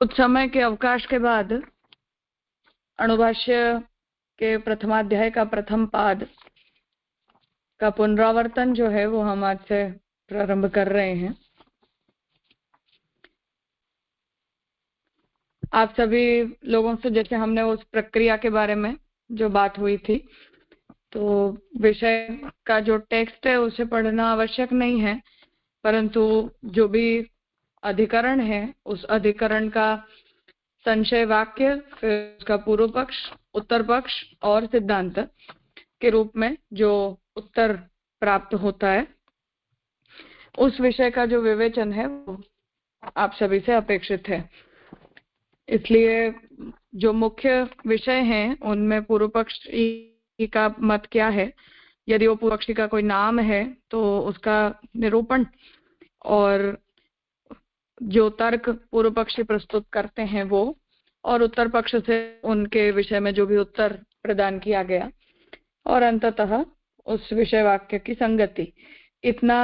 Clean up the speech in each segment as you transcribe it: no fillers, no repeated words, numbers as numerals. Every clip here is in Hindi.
कुछ समय के अवकाश के बाद अणुभाष्य के प्रथमाध्याय का प्रथम पाद का पुनरावर्तन जो है वो हम आज से प्रारंभ कर रहे हैं। आप सभी लोगों से जैसे हमने उस प्रक्रिया के बारे में जो बात हुई थी, तो विषय का जो टेक्स्ट है उसे पढ़ना आवश्यक नहीं है, परंतु जो भी अधिकरण है उस अधिकरण का संशय वाक्य, फिर उसका पूर्व पक्ष, उत्तर पक्ष और सिद्धांत के रूप में जो उत्तर प्राप्त होता है, उस विषय का जो विवेचन है वो आप सभी से अपेक्षित है। इसलिए जो मुख्य विषय हैं उनमें पूर्व पक्षी का मत क्या है, यदि वो पूर्व पक्षी का कोई नाम है तो उसका निरूपण, और जो तर्क पूर्व पक्षी प्रस्तुत करते हैं वो, और उत्तर पक्ष से उनके विषय में जो भी उत्तर प्रदान किया गया, और अंततः उस विषय वाक्य की संगति। इतना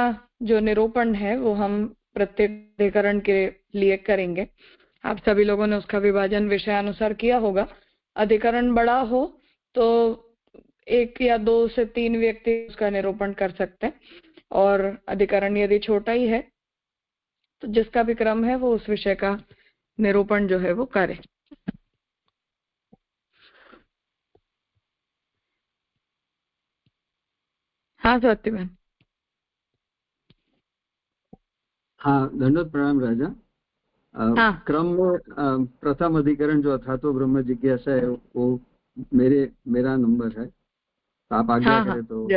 जो निरूपण है वो हम प्रत्येक अधिकरण के लिए करेंगे। आप सभी लोगों ने उसका विभाजन विषयानुसार किया होगा। अधिकरण बड़ा हो तो 1 या 2 से 3 व्यक्ति उसका निरूपण कर सकते हैं, और अधिकरण यदि छोटा ही है तो जिसका भी क्रम है वो उस विषय का निरूपण जो है वो करे। हाँ सत्यमन। हाँ, दंडोत प्रणाम राजा। हाँ। क्रम में प्रथम अधिकरण जो था तो ब्रह्म जिज्ञासा है, वो मेरा नंबर है, तो आप आज्ञा हाँ, करें हाँ, तो।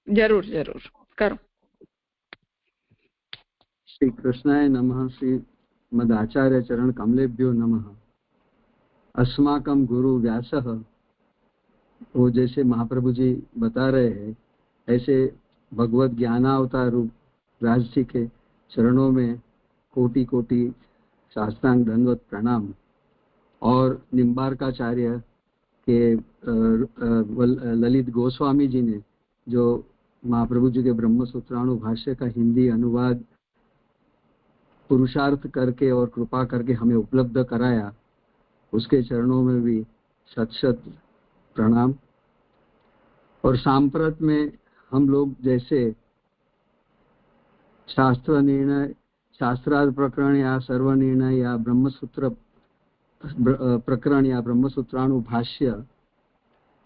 जरूर जरूर करो। श्री कृष्णाय नमः। श्री मदाचार्य चरण कमलेभ्यो नमः। अस्माकं गुरु व्यासः, वो जैसे महाप्रभु जी बता रहे हैं ऐसे भगवत ज्ञानावतार रूप व्यास जी के चरणों में कोटि कोटि साष्टांग दंडवत प्रणाम। और निम्बार्काचार्य के ललित गोस्वामी जी ने जो महाप्रभु जी के ब्रह्म सूत्राणु भाष्य का हिंदी अनुवाद पुरुषार्थ करके और कृपा करके हमें उपलब्ध कराया, उसके चरणों में भी शत शत प्रणाम। और सांप्रत में हम लोग जैसे शास्त्र निर्णय, शास्त्रार्थ प्रकरण या सर्व निर्णय या ब्रह्मसूत्र प्रकरण या ब्रह्मसूत्राणु भाष्य,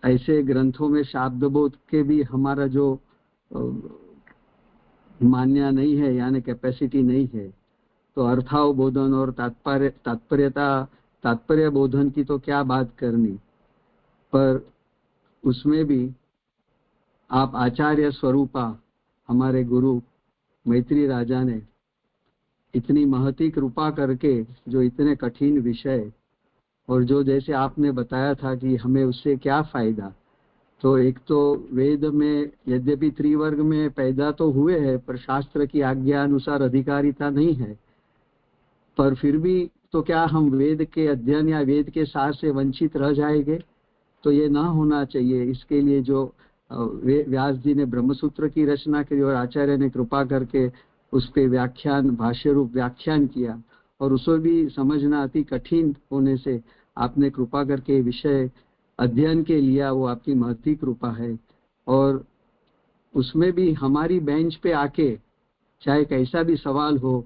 ऐसे ग्रंथों में शाब्दबोध के भी हमारा जो मान्य नहीं है, यानी कैपेसिटी नहीं है, तो अर्थावबोधन और तात्पर्य बोधन की तो क्या बात करनी, पर उसमें भी आप आचार्य स्वरूपा हमारे गुरु मैत्री राजा ने इतनी महती कृपा करके जो इतने कठिन विषय, और जो जैसे आपने बताया था कि हमें उससे क्या फायदा, तो एक तो वेद में यद्यपि त्रिवर्ग में पैदा तो हुए हैं पर शास्त्र की आज्ञा अनुसार अधिकारिता नहीं है, पर फिर भी तो क्या हम वेद के अध्ययन या वेद के सार से वंचित रह जाएंगे? तो ये ना होना चाहिए। इसके लिए जो व्यास जी ने ब्रह्मसूत्र की रचना की और आचार्य ने कृपा करके उस पे व्याख्यान, भाष्य रूप व्याख्यान किया, और उसे भी समझना अति कठिन होने से आपने कृपा करके विषय अध्ययन के लिया, वो आपकी महती कृपा है। और उसमें भी हमारी बेंच पे आके चाहे कैसा भी सवाल हो,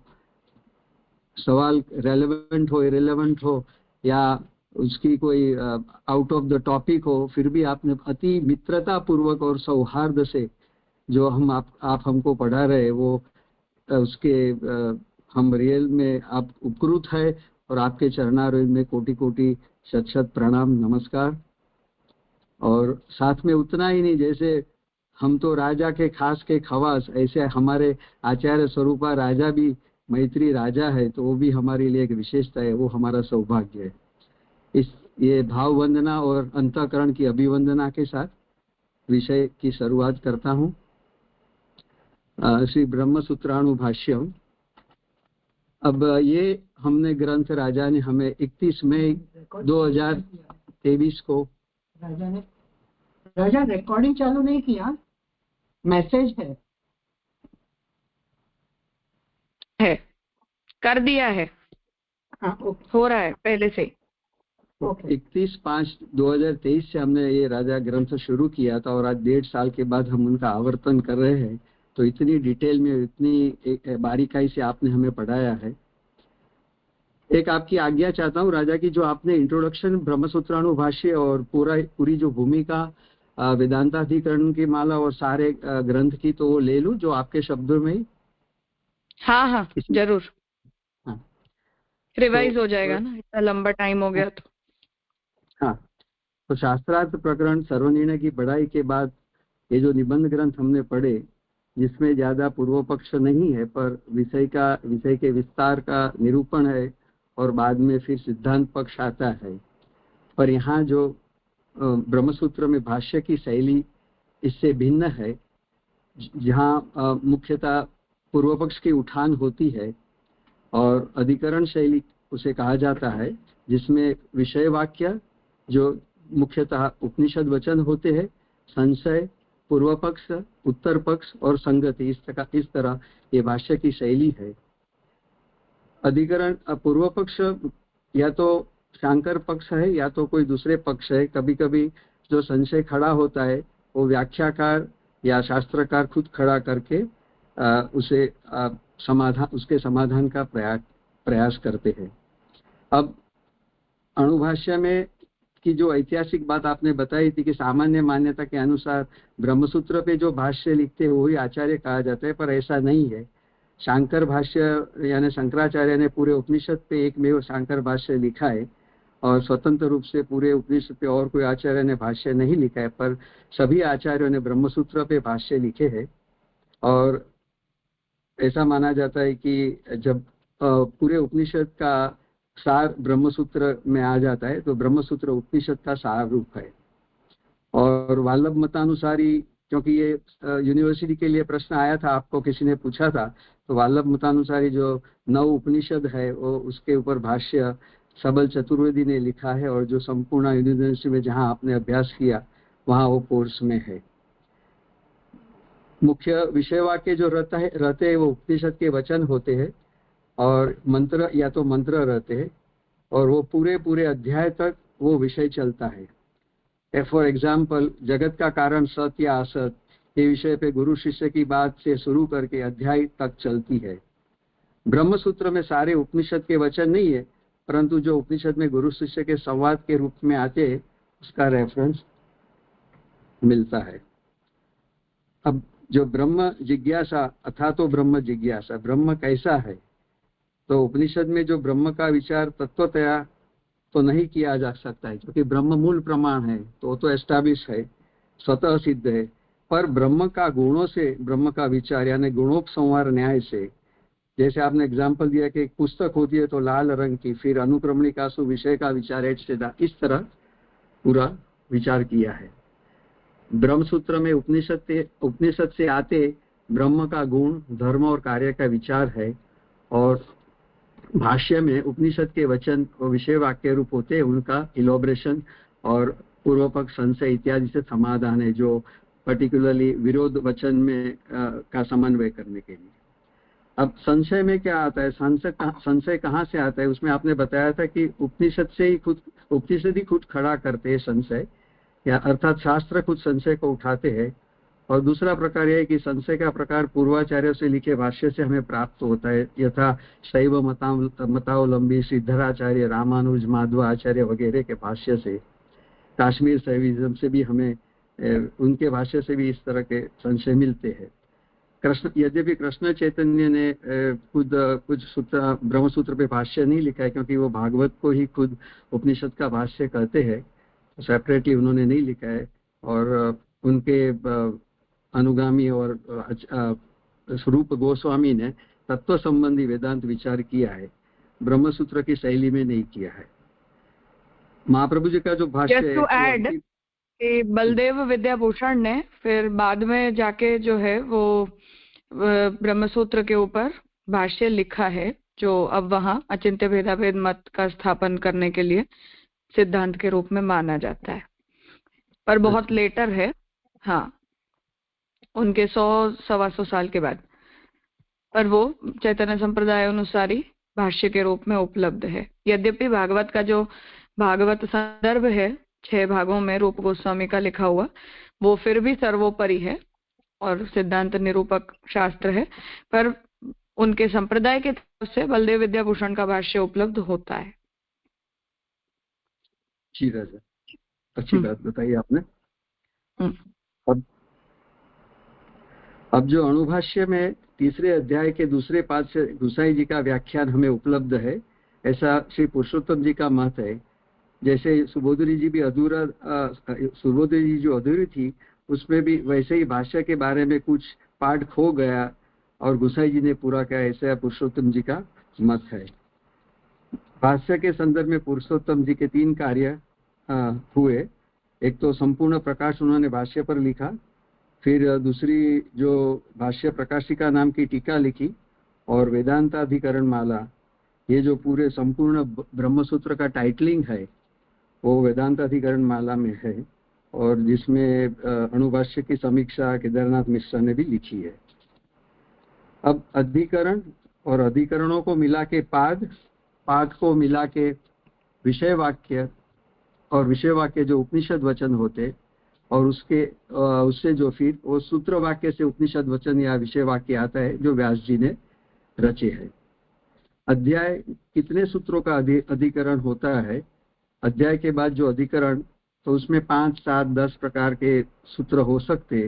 सवाल रेलेवेंट हो, इरेलेवेंट हो, या उसकी कोई आउट ऑफ द टॉपिक हो, फिर भी आपने अति मित्रता पूर्वक और सौहार्द से जो आप हमको पढ़ा रहे, वो उसके हम रियल में आप उपकृत है, और आपके चरणारविंद में कोटि कोटि शत शत प्रणाम, नमस्कार। और साथ में उतना ही नहीं, जैसे हम तो राजा के खास के खवास, ऐसे हमारे आचार्य स्वरूपा राजा भी मैत्री राजा है, तो वो भी हमारे लिए एक विशेषता है, वो हमारा सौभाग्य है। ये भाव वंदना और अंतःकरण की अभिवंदना के साथ विषय की शुरुआत करता हूँ। श्री ब्रह्म सूत्राणु भाष्यम। अब ये हमने ग्रंथ राजा ने हमें 31 मई 2023 को, राजा रिकॉर्डिंग चालू नहीं किया, मैसेज है कर दिया है। हाँ, ओके हो रहा है पहले से ही। ओके 31/5/2023 से हमने ये राजा ग्रंथ शुरू किया था और आज 1.5 साल के बाद हम उनका आवर्तन कर रहे हैं। तो इतनी डिटेल में, इतनी बारीकाई से आपने हमें पढ़ाया है। एक आपकी आज्ञा चाहता हूँ राजा की, जो आपने इंट्रोडक्शन ब्रह्मसूत्रानुभाष्य और पूरी जो भूमिका वेदांताधिकरण की माला और सारे ग्रंथ की, तो वो ले लूं जो आपके शब्दों में ही? हाँ हाँ जरूर, हाँ, रिवाइज तो हो जाएगा ना, इतना लंबा टाइम हो गया तो। हाँ, तो शास्त्रार्थ प्रकरण सर्वनिर्णय की पढ़ाई के बाद ये जो निबंध ग्रंथ हमने पढ़े, जिसमें ज्यादा पूर्व पक्ष नहीं है पर विषय के विस्तार का निरूपण है और बाद में फिर सिद्धांत पक्ष आता है। पर यहाँ जो ब्रह्मसूत्र में भाष्य की शैली इससे भिन्न है, जहाँ मुख्यतः पूर्व पक्ष की उठान होती है और अधिकरण शैली उसे कहा जाता है, जिसमें विषय वाक्य जो मुख्यतः उपनिषद वचन होते हैं, संशय, पूर्व पक्ष, उत्तर पक्ष और संगति, इस तरह ये भाष्य की शैली है। अधिकरण पूर्व पक्ष या तो शांकर पक्ष है या तो कोई दूसरे पक्ष है। कभी कभी जो संशय खड़ा होता है वो व्याख्याकार या शास्त्रकार खुद खड़ा करके उसके समाधान का प्रयास करते हैं। अब अणुभाष्य में की जो ऐतिहासिक बात आपने बताई थी कि सामान्य मान्यता के अनुसार ब्रह्मसूत्र पे जो भाष्य लिखते हैं वही आचार्य कहा जाता है, पर ऐसा नहीं है। शांकर भाष्य यानी शंकराचार्य ने पूरे उपनिषद पे एकमेव शांकर भाष्य लिखा है और स्वतंत्र रूप से पूरे उपनिषद पे और कोई आचार्य ने भाष्य नहीं लिखा है, पर सभी आचार्यों ने ब्रह्मसूत्र पे भाष्य लिखे हैं। और ऐसा माना जाता है कि जब पूरे उपनिषद का सार ब्रह्मसूत्र में आ जाता है तो ब्रह्मसूत्र उपनिषद का सार रूप है। और वाल्लभ मतानुसारी, क्योंकि ये यूनिवर्सिटी के लिए प्रश्न आया था, आपको किसी ने पूछा था, तो वाल्लभ मतानुसारी जो 9 उपनिषद है वो उसके ऊपर भाष्य सबल चतुर्वेदी ने लिखा है और जो संपूर्ण यूनिवर्सिटी में जहां आपने अभ्यास किया वहां वो कोर्स में है। मुख्य विषय वाक्य जो रहते हैं वो उपनिषद के वचन होते हैं और मंत्र या तो मंत्र रहते हैं और वो पूरे अध्याय तक वो विषय चलता है। फॉर एग्जाम्पल, जगत का कारण सत या असत, ये विषय पे गुरु शिष्य की बात से शुरू करके अध्याय तक चलती है। ब्रह्मसूत्र में सारे उपनिषद के वचन नहीं है, परंतु जो उपनिषद में गुरु शिष्य के संवाद के रूप में आते हैं उसका रेफरेंस मिलता है। अब जो ब्रह्म जिज्ञासा अथा तो ब्रह्म जिज्ञासा, ब्रह्म कैसा है, तो उपनिषद में जो ब्रह्म का विचार तत्वतया तो नहीं किया जा सकता है, क्योंकि ब्रह्म मूल प्रमाण है तो एस्टैब्लिश है, स्वतः सिद्ध है। पर ब्रह्म का गुणों से ब्रह्म का विचार यानी गुणोपसंहार न्याय से, जैसे आपने एग्जाम्पल दिया कि एक पुस्तक होती है तो लाल रंग की, फिर अनुक्रमणिकासु विषय का विचार इस तरह पूरा विचार किया है। ब्रह्मसूत्र में उपनिषद से आते ब्रह्म का गुण, धर्म और कार्य का विचार है और भाष्य में उपनिषद के वचन और विषय वाक्य रूप होते हैं, उनका इलोब्रेशन और पूर्व पक्ष संशय इत्यादि से समाधान है, जो पर्टिकुलरली विरोध वचन में का समन्वय करने के लिए। अब संशय में क्या आता है, संशय कहाँ से आता है? उसमें आपने बताया था कि उपनिषद ही खुद खड़ा करते हैं संशय, या अर्थात शास्त्र खुद संशय को उठाते हैं। और दूसरा प्रकार यह है कि संशय का प्रकार पूर्वाचार्यों से लिखे भाष्य से हमें प्राप्त होता है, यथा शैव मतावलंबी सिद्धराचार्य, रामानुज, माधवाचार्य वगैरह के भाष्य से, काश्मीर शैविज्म से भी हमें उनके भाष्य से भी इस तरह के संशय मिलते हैं। यद्यपि कृष्ण चैतन्य ने खुद कुछ सूत्र ब्रह्मसूत्र पे भाष्य नहीं लिखा है, क्योंकि वो भागवत को ही खुद उपनिषद का भाष्य कहते हैं, सेपरेटली उन्होंने नहीं लिखा है। और उनके अनुगामी और स्वरूप गोस्वामी ने तत्व संबंधी वेदांत विचार किया है, ब्रह्मसूत्र की शैली में नहीं किया है। महाप्रभु जी का जो भाष्य है कि बलदेव विद्याभूषण ने फिर बाद में जाके जो है वो ब्रह्मसूत्र के ऊपर भाष्य लिखा है, जो अब वहाँ अचिंत्य भेदाभेद मत का स्थापन करने के लिए सिद्धांत के रूप में माना जाता है, पर बहुत लेटर है। हाँ, उनके 100-125 साल के बाद, पर वो चैतन्य संप्रदाय अनुसारी भाष्य के रूप में उपलब्ध है। यद्यपि भागवत का जो भागवत संदर्भ है 6 भागों में रूप गोस्वामी का लिखा हुआ, वो फिर भी सर्वोपरि है और सिद्धांत निरूपक शास्त्र है, पर उनके संप्रदाय के तरफ से बलदेव विद्याभूषण का भाष्य उपलब्ध होता है। जी राजा, अच्छी बात बताई आपने। अब जो अणुभाष्य में तीसरे अध्याय के दूसरे पाद से गोसाई जी का व्याख्यान हमें उपलब्ध है, ऐसा श्री पुरुषोत्तम जी का मत है। जैसे सुबोधरी जी भी अधूरा, सुबोधरी जी जो अधूरी थी उसमें भी वैसे ही भाष्य के बारे में कुछ पाठ खो गया और गोसाई जी ने पूरा किया, ऐसा पुरुषोत्तम जी का मत है। भाष्य के संदर्भ में पुरुषोत्तम जी के 3 कार्य हुए। एक तो संपूर्ण प्रकाश उन्होंने भाष्य पर लिखा, फिर दूसरी जो भाष्य प्रकाशिका नाम की टीका लिखी, और वेदांताधिकरण माला, ये जो पूरे संपूर्ण ब्रह्मसूत्र का टाइटलिंग है वो वेदांताधिकरण माला में है, और जिसमें अणुभाष्य की समीक्षा केदारनाथ मिश्रा ने भी लिखी है। अब अधिकरण और अधिकरणों को मिला के पाद, पाद को मिला के विषय वाक्य, और विषय वाक्य जो उपनिषद वचन होते, और उससे जो फिर वो सूत्र वाक्य से उपनिषद वचन या विषय वाक्य आता है जो व्यास जी ने रचे हैं। अध्याय कितने सूत्रों का अधिकरण होता है? अध्याय के बाद जो अधिकरण, तो उसमें 5, 7, 10 प्रकार के सूत्र हो सकते,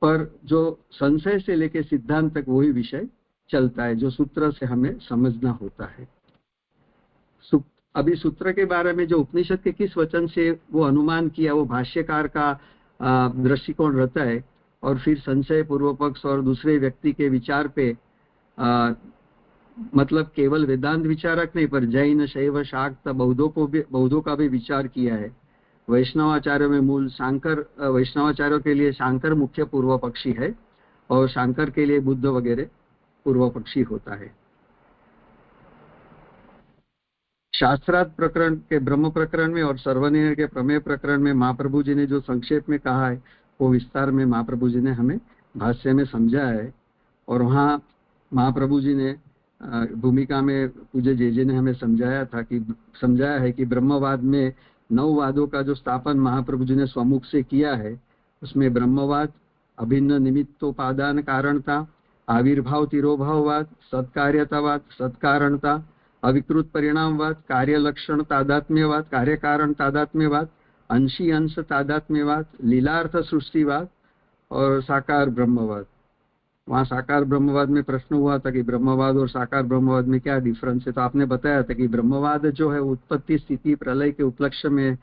पर जो संशय से लेके सिद्धांत तक वही विषय चलता है जो सूत्र से हमें समझना होता है। अभी सूत्र के बारे में जो उपनिषद के किस वचन से वो अनुमान किया, वो भाष्यकार का दृष्टिकोण रहता है, और फिर संशय, पूर्व पक्ष और दूसरे व्यक्ति के विचार पे मतलब केवल वेदांत विचारक नहीं, पर जैन, शैव, शाक्त बौद्धों का भी विचार किया है। वैष्णवाचार्यों में मूल शांकर, वैष्णवाचार्यों के लिए शांकर मुख्य पूर्व पक्षी है, और शांकर के लिए बुद्ध वगैरह पूर्व पक्षी होता है। शास्त्रार्थ प्रकरण के ब्रह्म प्रकरण में और सर्वनिर्णय के प्रमेय प्रकरण में महाप्रभु जी ने जो संक्षेप में कहा है वो विस्तार में महाप्रभु जी ने हमें भाष्य में समझाया है। और वहाँ महाप्रभु जी ने भूमिका में पूज्य जे ने हमें समझाया है कि ब्रह्मवाद में 9 वादों का जो स्थापन महाप्रभु जी ने स्वमुख से किया है, उसमें ब्रह्मवाद, अभिन्न निमित्तोपादान कारणता, आविर्भाव तिरोभाववाद, सत्कार्यतावाद, सत्कारणता, अविकृत परिणामवाद, कार्य लक्षण तादात्म्यवाद, कार्य कारण तादात्म्यवाद, अंशी अंश तादात्म्यवाद, लीलार्थ सृष्टिवाद और साकार ब्रह्मवाद। वहाँ साकार ब्रह्मवाद में प्रश्न हुआ था कि ब्रह्मवाद और साकार ब्रह्मवाद में क्या डिफरेंस है, तो आपने बताया था कि ब्रह्मवाद जो है उत्पत्ति, स्थिति, प्रलय के उपलक्ष्य में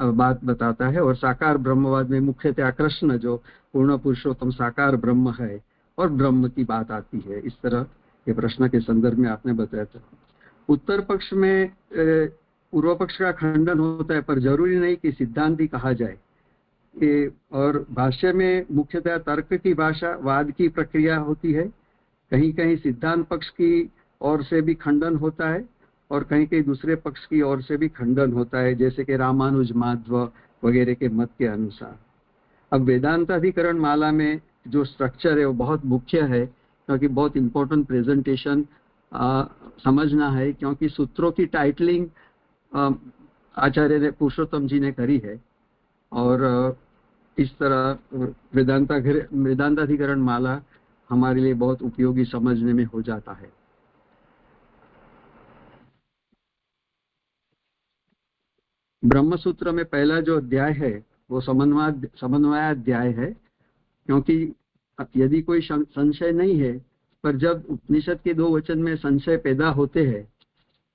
बात बताता है, और साकार ब्रह्मवाद में मुख्यतः कृष्ण जो पूर्ण पुरुषोत्तम साकार ब्रह्म है और ब्रह्म की बात आती है। इस तरह के प्रश्न के संदर्भ में आपने बताया था। उत्तर पक्ष में पूर्व पक्ष का खंडन होता है, पर जरूरी नहीं कि सिद्धांत ही कहा जाए। और भाष्य में मुख्यतः तर्क की भाषा, वाद की प्रक्रिया होती है। कहीं कहीं सिद्धांत पक्ष की ओर से भी खंडन होता है, और कहीं कहीं दूसरे पक्ष की ओर से भी खंडन होता है, जैसे कि रामानुज, माध्व वगैरह के मत के अनुसार। अब वेदांताधिकरण माला में जो स्ट्रक्चर है वो बहुत मुख्य है, क्योंकि बहुत इंपॉर्टेंट प्रेजेंटेशन समझना है, क्योंकि सूत्रों की टाइटलिंग आचार्य पुरुषोत्तम जी ने करी है, और इस तरह वेदांताधिकरण माला हमारे लिए बहुत उपयोगी समझने में हो जाता है। ब्रह्मसूत्र में पहला जो अध्याय है वो समन्वयाध्याय है, क्योंकि यदि कोई संशय नहीं है, पर जब उपनिषद के 2 वचन में संशय पैदा होते हैं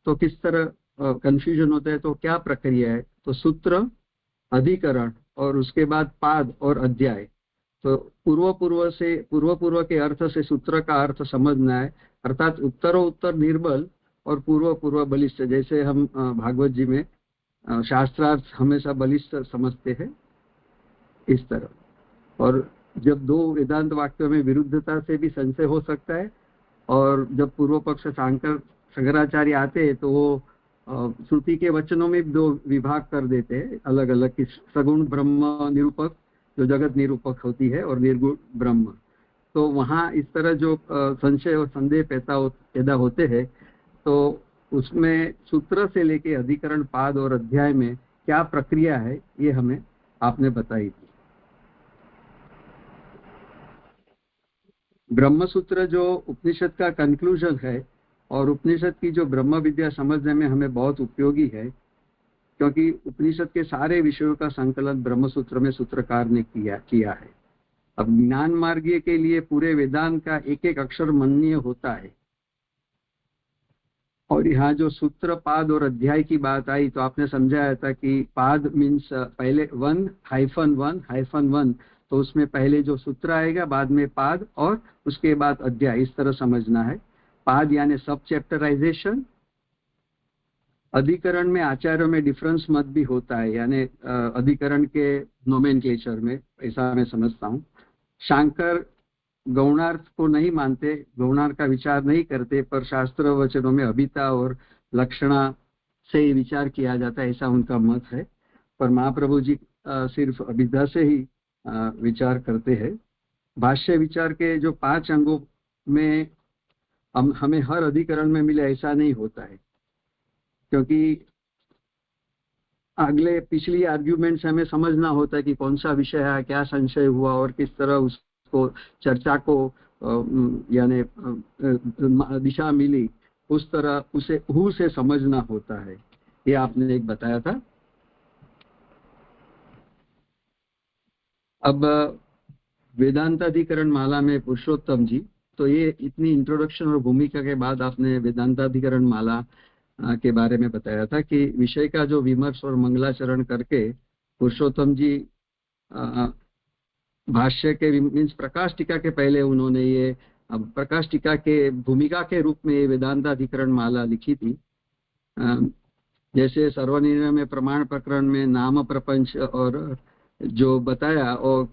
तो किस तरह कंफ्यूजन होता है, तो क्या प्रक्रिया है, तो सूत्र, अधिकरण और उसके बाद पाद और अध्याय। तो पूर्व के अर्थ से सूत्र का अर्थ समझना है, अर्थात उत्तरोत्तर निर्बल और पूर्व बलिष्ठ। जैसे हम भागवत जी में शास्त्रार्थ हमेशा बलिष्ठ समझते हैं, इस तरह। और जब 2 वेदांत वाक्यों में विरुद्धता से भी संशय हो सकता है, और जब पूर्व पक्ष शंकराचार्य आते हैं तो वो श्रुति के वचनों में 2 विभाग कर देते हैं अलग अलग, कि सगुण ब्रह्म निरूपक जो जगत निरूपक होती है, और निर्गुण ब्रह्म। तो वहाँ इस तरह जो संशय और संदेह पैदा होते हैं, तो उसमें सूत्र से लेके अधिकरण, पाद और अध्याय में क्या प्रक्रिया है ये हमें आपने बताई थी। ब्रह्म सूत्र जो उपनिषद का कंक्लूजन है और उपनिषद की जो ब्रह्म विद्या समझने में हमें बहुत उपयोगी है, क्योंकि उपनिषद के सारे विषयों का संकलन ब्रह्म सूत्र में सूत्रकार ने किया है। अब ज्ञान मार्गीय के लिए पूरे वेदांत का एक एक अक्षर मननीय होता है, और यहाँ जो सूत्र, पाद और अध्याय की बात आई तो आपने समझाया था कि पाद मीन्स पहले 1-1-1, तो उसमें पहले जो सूत्र आएगा, बाद में पाद और उसके बाद अध्याय, इस तरह समझना है। पाद यानी सब चैप्टराइजेशन। अधिकरण में आचार्यों में डिफरेंस मत भी होता है, यानी अधिकरण के नोमेनक्लेचर में, ऐसा मैं समझता हूँ। शांकर गौणार्थ को नहीं मानते, गौणार्थ का विचार नहीं करते, पर शास्त्र वचनों में अभिता और लक्षणा से ही विचार किया जाता है, ऐसा उनका मत है। पर महाप्रभु जी सिर्फ अभिधा से ही विचार करते हैं। भाष्य विचार के जो 5 अंगों में हमें हर अधिकरण में मिले ऐसा नहीं होता है, क्योंकि अगले पिछली आर्ग्यूमेंट्स हमें समझना होता है कि कौन सा विषय है, क्या संशय हुआ और किस तरह उसको चर्चा को यानी दिशा मिली, उस तरह उसे हु से समझना होता है। ये आपने एक बताया था। अब वेदांताधिकरण माला में पुरुषोत्तम जी, तो ये इतनी इंट्रोडक्शन और भूमिका के बाद आपने वेदांताधिकरण माला के बारे में बताया था कि विषय का जो विमर्श और मंगलाचरण करके पुरुषोत्तम जी भाष्य के मीन्स प्रकाश टीका के पहले उन्होंने ये प्रकाश टीका के भूमिका के रूप में ये वेदांताधिकरण माला लिखी थी। जैसे सर्वनिर्णय में प्रमाण प्रकरण में नाम प्रपंच और जो बताया, और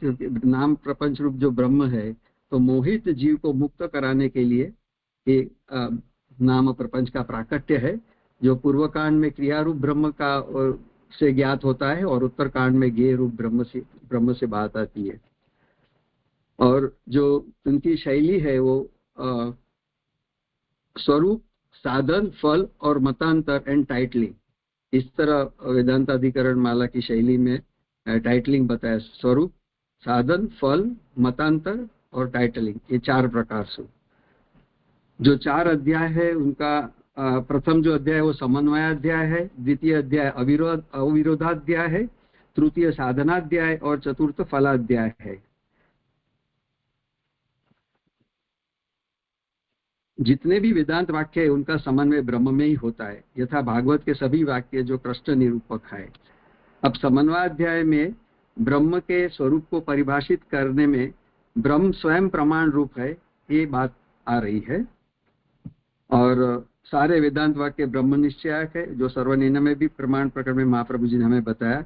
नाम प्रपंच रूप जो ब्रह्म है, तो मोहित जीव को मुक्त कराने के लिए एक नाम प्रपंच का प्राकट्य है, जो पूर्व कांड में क्रिया रूप ब्रह्म का से ज्ञात होता है और उत्तर कांड में ज्ञेय रूप ब्रह्म से बात आती है। और जो उनकी शैली है वो स्वरूप, साधन, फल और मतांतर एंड टाइटलिंग, इस तरह वेदांताधिकरण माला की शैली में टाइटलिंग बताया। स्वरूप, साधन, फल, मतांतर और टाइटलिंग, ये 4 प्रकार से। जो 4 अध्याय है उनका प्रथम जो अध्याय है वो समन्वयाध्याय है, द्वितीय अध्याय अविरोधाध्याय है, तृतीय साधनाध्याय और चतुर्थ फलाध्याय है। जितने भी वेदांत वाक्य है उनका समन्वय ब्रह्म में ही होता है, यथा भागवत के सभी वाक्य जो कृष्ण निरूपक है। अब समन्वयाध्याय में ब्रह्म के स्वरूप को परिभाषित करने में ब्रह्म स्वयं प्रमाण रूप है, ये बात आ रही है। और सारे वेदांत वाक्य ब्रह्म निश्चयक है, जो सर्वनिर्णय में भी प्रमाण प्रकरण में महाप्रभु जी ने हमें बताया।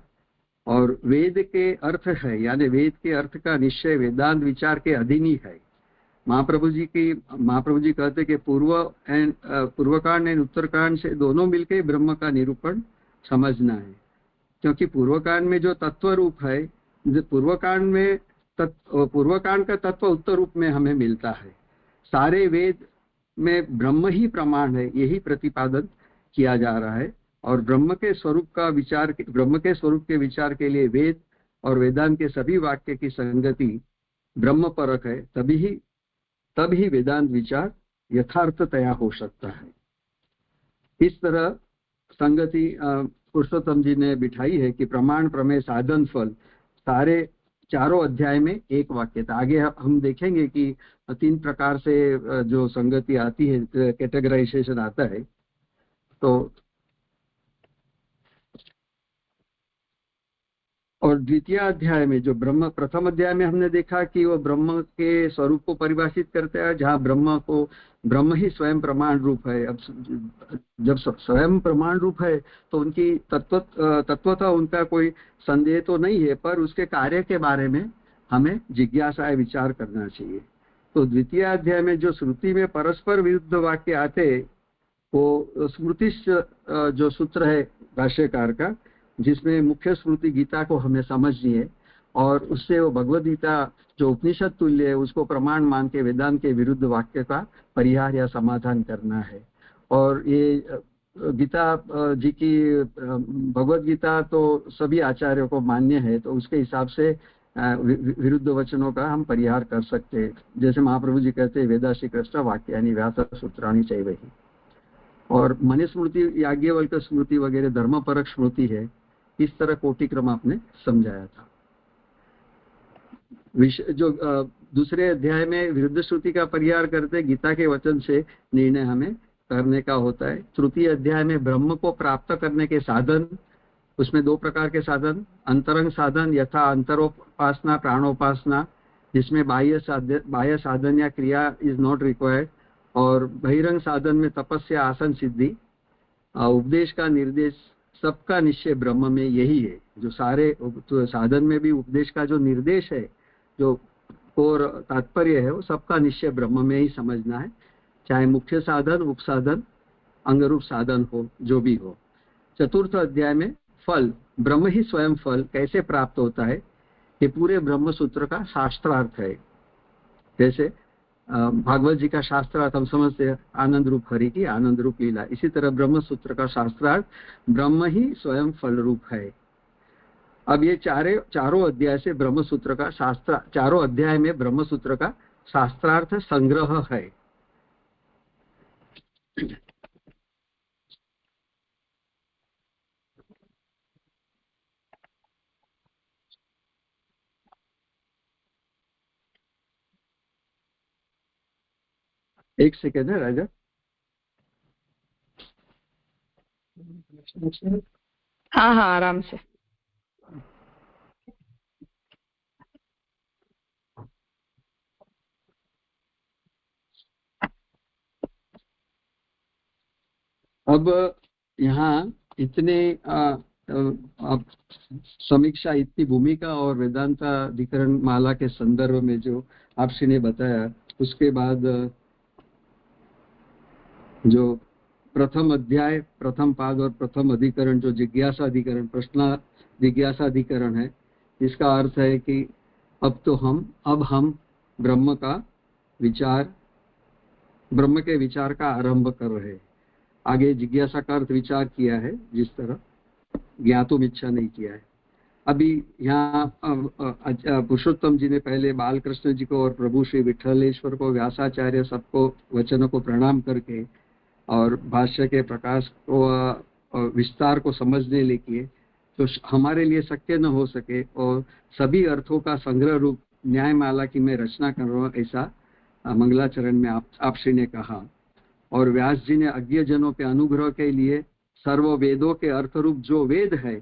और वेद के अर्थ है, यानी वेद के अर्थ का निश्चय वेदांत विचार के अधीन ही है। महाप्रभु जी कहते कि पूर्वकांड एंड उत्तरकांड से दोनों मिलकर ब्रह्म का निरूपण समझना है, क्योंकि पूर्वकांड में जो तत्व रूप है, पूर्वकांड का तत्व उत्तर रूप में हमें मिलता है। सारे वेद में ब्रह्म ही प्रमाण है, यही प्रतिपादन किया जा रहा है। और ब्रह्म के स्वरूप के विचार के लिए वेद और वेदांत के सभी वाक्य की संगति ब्रह्म परक है, तभी वेदांत विचार यथार्थतया हो सकता है। इस तरह संगति पुरुषोत्तम जी ने बिठाई है कि प्रमाण, प्रमेय, साधन, फल सारे 4 अध्याय में एक वाक्य था। आगे हम देखेंगे कि 3 प्रकार से जो संगति आती है, कैटेगराइजेशन आता है। तो और द्वितीय अध्याय में जो ब्रह्म, प्रथम अध्याय में हमने देखा कि वो ब्रह्म के स्वरूप को परिभाषित करते हैं, जहाँ ब्रह्म ही स्वयं प्रमाण रूप है। अब जब स्वयं प्रमाण रूप है तो उनकी तत्वतः उनका कोई संदेह तो नहीं है, पर उसके कार्य के बारे में हमें जिज्ञासा विचार करना चाहिए। तो द्वितीय अध्याय में जो श्रुति में परस्पर विरुद्ध वाक्य आते, वो स्मृति जो सूत्र है भाष्यकार का, जिसमें मुख्य स्मृति गीता को हमें समझनी है और उससे वो भगवद गीता जो उपनिषद तुल्य है उसको प्रमाण मान के वेदांत के विरुद्ध वाक्य का परिहार या समाधान करना है। और ये गीता जी की भगवत गीता तो सभी आचार्यों को मान्य है, तो उसके हिसाब से विरुद्ध वचनों का हम परिहार कर सकते हैं। जैसे महाप्रभु जी कहते हैं वेदाशी कृष्ण वाक्यानि व्यास सूत्राणि चैवहि, और मनुस्मृति याज्ञवल्क्य स्मृति वगैरह धर्मपरक स्मृति है। इस तरह कोटि क्रम आपने समझाया था। जो दूसरे अध्याय में विरुद्ध श्रुति का परिहार करते गीता के वचन से निर्णय हमें करने का होता है। तृतीय अध्याय में ब्रह्म को प्राप्त करने के साधन, उसमें 2 प्रकार के साधन, अंतरंग साधन यथा अंतरोपासना प्राणोपासना, जिसमें बाह्य साधन या क्रिया इज नॉट रिक्वायर्ड, और बहिरंग साधन में तपस्या आसन सिद्धि। उपदेश का निर्देश सबका निश्चय ब्रह्म में यही है। जो सारे तो साधन में भी उपदेश का जो निर्देश है, जो और तात्पर्य है, वो सबका निश्चय ब्रह्म में ही समझना है, चाहे मुख्य साधन, उपसाधन, अंगरूप साधन हो, जो भी हो। चतुर्थ अध्याय में फल, ब्रह्म ही स्वयं फल कैसे प्राप्त होता है, ये पूरे ब्रह्म सूत्र का शास्त्रार्थ है। जैसे भागवत जी का शास्त्रार्थ हम समझते हैं आनंद रूप हरि की आनंद रूप लीला, इसी तरह ब्रह्म सूत्र का शास्त्रार्थ ब्रह्म ही स्वयं फल रूप है। अब ये चारों अध्याय से ब्रह्म सूत्र का शास्त्र, चारों अध्याय में ब्रह्म सूत्र का शास्त्रार्थ संग्रह है। एक सेकेंड है राजा। हाँ हाँ आराम से। अब यहाँ इतने आप समीक्षा, इतनी भूमिका और वेदांताधिकरण माला के संदर्भ में जो आपसे ने बताया, उसके बाद जो प्रथम अध्याय, प्रथम पाद और प्रथम अधिकरण जो जिज्ञासा अधिकरण, प्रश्न जिज्ञासा अधिकरण है, इसका अर्थ है कि अब हम ब्रह्म के विचार का आरंभ कर रहे हैं। आगे जिज्ञासा का अर्थ विचार किया है, जिस तरह ज्ञातुम इच्छा नहीं किया है। अभी यहाँ पुरुषोत्तम जी ने पहले बालकृष्ण जी को और प्रभु श्री विठलेश्वर को, व्यासाचार्य सबको वचनों को प्रणाम करके और भाष्य के प्रकाश को विस्तार को समझने ले किए, तो हमारे लिए शक्य न हो सके और सभी अर्थों का संग्रह रूप न्यायमाला की मैं रचना कर रहा हूँ, ऐसा मंगलाचरण में आप श्री ने कहा। और व्यास जी ने अज्ञ जनों के अनुग्रह के लिए सर्व वेदों के अर्थ रूप जो वेद है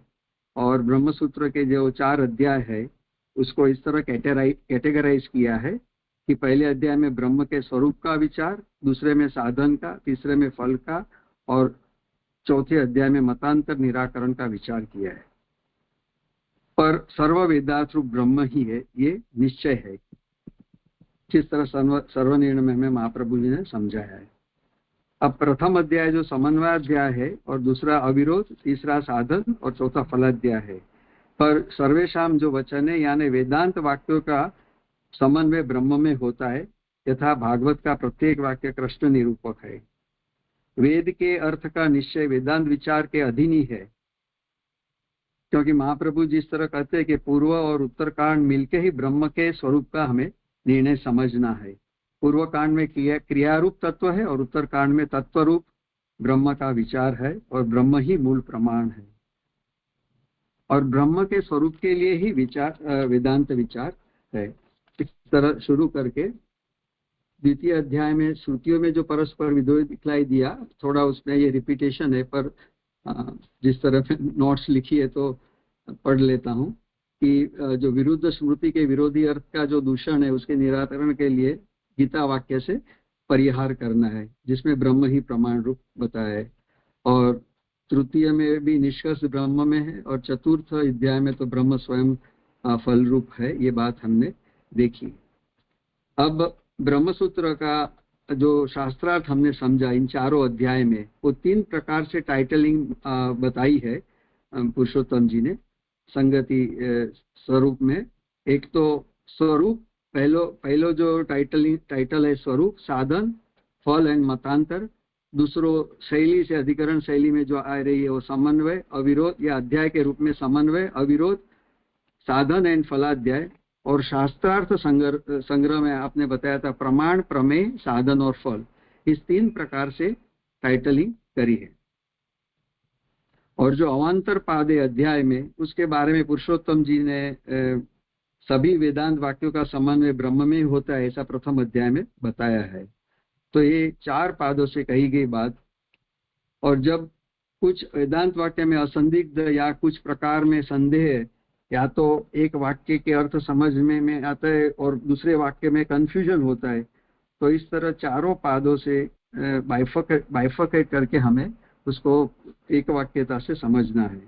और ब्रह्मसूत्र के जो 4 अध्याय है, उसको इस तरह कैटेगराइज किया है कि पहले अध्याय में ब्रह्म के स्वरूप का विचार, दूसरे में साधन का, तीसरे में फल का, और चौथे अध्याय में मतांतर निराकरण का विचार किया है। पर सर्व वेदार्थ रूप ब्रह्म ही है, ये निश्चय है। जिस तरह सर्वनिर्णय में हमें महाप्रभु जी ने समझाया है। अब प्रथम अध्याय जो समन्वयाध्याय है, और दूसरा अविरोध, तीसरा साधन और चौथा फलाध्याय है। पर सर्वेशाम जो वचन है, यानी वेदांत वाक्यों का समन्वय ब्रह्म में होता है, यथा भागवत का प्रत्येक वाक्य कृष्ण निरूपक है। वेद के अर्थ का निश्चय वेदांत विचार के अधीन ही है, क्योंकि महाप्रभु जिस तरह कहते हैं कि पूर्व और उत्तरकांड मिलके ही ब्रह्म के स्वरूप का हमें निर्णय समझना है। पूर्व कांड में क्रियारूप तत्व है और उत्तरकांड में तत्व रूप ब्रह्म का विचार है, और ब्रह्म ही मूल प्रमाण है। और ब्रह्म के स्वरूप के लिए ही विचार वेदांत विचार है। इस तरह शुरू करके द्वितीय अध्याय में श्रुतियों में जो परस्पर विरोध दिखलाई दिया, थोड़ा उसमें ये रिपीटेशन है, पर जिस तरह नोट्स लिखी है तो पढ़ लेता हूँ कि जो विरुद्ध स्मृति के विरोधी अर्थ का जो दूषण है, उसके निराकरण के लिए गीता वाक्य से परिहार करना है, जिसमें ब्रह्म ही प्रमाण रूप बताया है। और तृतीय में भी निष्कर्ष ब्रह्म में है, और चतुर्थ अध्याय में तो ब्रह्म स्वयं फल रूप है। ये बात हमने देखी। अब ब्रह्मसूत्र का जो शास्त्रार्थ हमने समझा इन चारों अध्याय में, वो 3 प्रकार से टाइटलिंग बताई है पुरुषोत्तम जी ने संगति स्वरूप में। एक तो स्वरूप, पहलो जो टाइटल है स्वरूप, साधन, फल एंड मतांतर, दूसरों शैली से अधिकरण शैली में जो आ रही है वो समन्वय अविरोध, या अध्याय के रूप में समन्वय अविरोध साधन एंड फलाध्याय, और शास्त्रार्थ संग्रह में आपने बताया था प्रमाण प्रमेय साधन और फल, इस 3 प्रकार से टाइटलिंग करी है। और जो अवांतर पादे अध्याय में उसके बारे में पुरुषोत्तम जी ने सभी वेदांत वाक्यों का समन्वय ब्रह्म में होता है ऐसा प्रथम अध्याय में बताया है। तो ये 4 पादों से कही गई बात। और जब कुछ वेदांत वाक्य में असंदिग्ध या कुछ प्रकार में संदेह, या तो एक वाक्य के अर्थ समझ में आता है और दूसरे वाक्य में कंफ्यूजन होता है, तो इस तरह चारों पादों से बाइफर्केट करके हमें उसको एक वाक्यता से समझना है।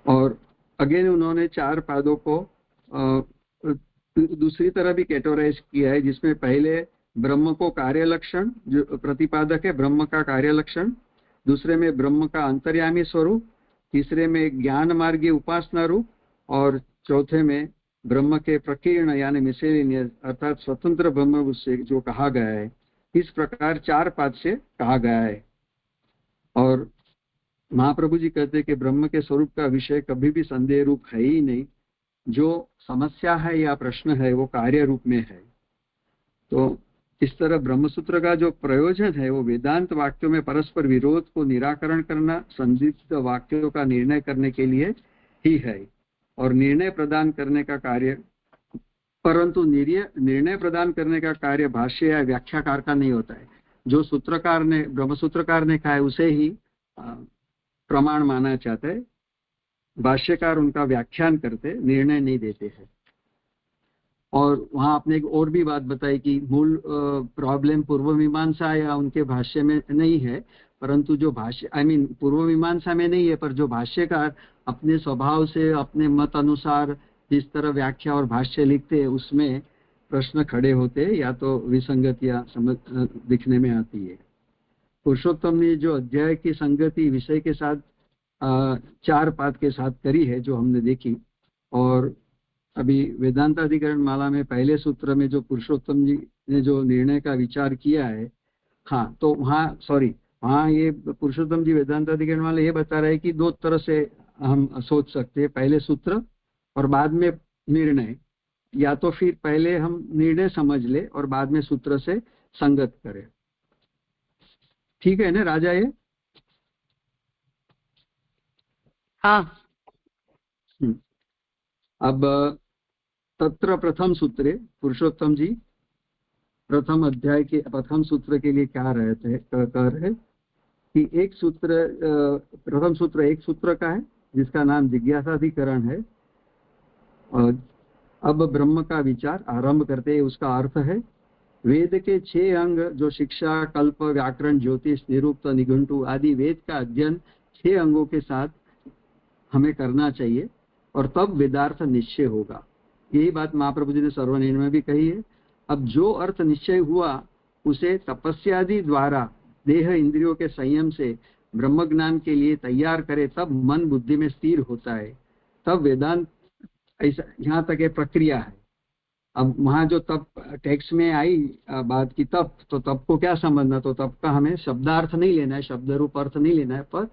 और अगेन उन्होंने 4 पादों को दूसरी तरह भी कैटेगराइज किया है, जिसमें पहले ब्रह्म को कार्य लक्षण जो प्रतिपादक है, ब्रह्म का कार्य लक्षण, दूसरे में ब्रह्म का अंतर्यामी स्वरूप, तीसरे में ज्ञान मार्गी उपासना रूप, और चौथे में ब्रह्म के प्रकीर्ण यानी मिसेलिनियस अर्थात स्वतंत्र ब्रह्म से जो कहा गया है। इस प्रकार 4 पाद से कहा गया है। और महाप्रभु जी कहते हैं कि ब्रह्म के स्वरूप का विषय कभी भी संदेह रूप है ही नहीं, जो समस्या है या प्रश्न है वो कार्य रूप में है। तो इस तरह ब्रह्मसूत्र का जो प्रयोजन है वो वेदांत वाक्यों में परस्पर विरोध को निराकरण करना, संदिग्ध वाक्यों का निर्णय करने के लिए ही है, और निर्णय प्रदान करने का कार्य, परंतु निर्णय प्रदान करने का कार्य भाष्य या व्याख्याकार का नहीं होता है। जो सूत्रकार ने ब्रह्मसूत्रकार ने कहा है उसे ही प्रमाण माना चाहता है, भाष्यकार उनका व्याख्यान करते, निर्णय नहीं देते हैं। और वहां आपने एक और भी बात बताई कि मूल प्रॉब्लम पूर्व मीमांसा या उनके भाष्य में नहीं है, परंतु जो भाष्य पूर्व मीमांसा में नहीं है, पर जो भाष्यकार अपने स्वभाव से अपने मत अनुसार जिस तरह व्याख्या और भाष्य लिखते हैं उसमें प्रश्न खड़े होते हैं या तो विसंगतियां समझ दिखने में आती है। पुरुषोत्तम ने जो अध्याय की संगति विषय के साथ 4 पाद के साथ करी है जो हमने देखी, और अभी वेदांताधिकरण माला में पहले सूत्र में जो पुरुषोत्तम जी ने जो निर्णय का विचार किया है, हाँ, तो वहाँ ये पुरुषोत्तम जी वेदांताधिकरण माला ये बता रहे हैं कि 2 तरह से हम सोच सकते हैं, पहले सूत्र और बाद में निर्णय, या तो फिर पहले हम निर्णय समझ ले और बाद में सूत्र से संगत करें। ठीक है ना राजा ये? हाँ। अब तत्र प्रथम सूत्रे पुरुषोत्तम जी प्रथम अध्याय के प्रथम सूत्र के लिए क्या कह रहे कि एक सूत्र, प्रथम सूत्र एक सूत्र का है जिसका नाम जिज्ञासाधिकरण है। और अब ब्रह्म का विचार आरंभ करते हैं। उसका अर्थ है वेद के 6 अंग जो शिक्षा, कल्प, व्याकरण, ज्योतिष, निरुक्त, निघंटु आदि वेद का अध्ययन 6 अंगों के साथ हमें करना चाहिए और तब वेदार्थ निश्चय होगा। यही बात महाप्रभु जी ने सर्वनिर्णय में भी कही है। अब जो अर्थ निश्चय हुआ उसे तपस्यादि द्वारा देह इंद्रियों के संयम से ब्रह्म ज्ञान के लिए तैयार करे, तब मन बुद्धि में स्थिर होता है, तब वेदांत। ऐसा यहाँ तक ये प्रक्रिया है। अब वहां जो तप टेक्स्ट में आई बात की तप, तो तप को क्या समझना, तो तप का हमें शब्दार्थ नहीं लेना है, शब्द रूप अर्थ नहीं लेना है, पर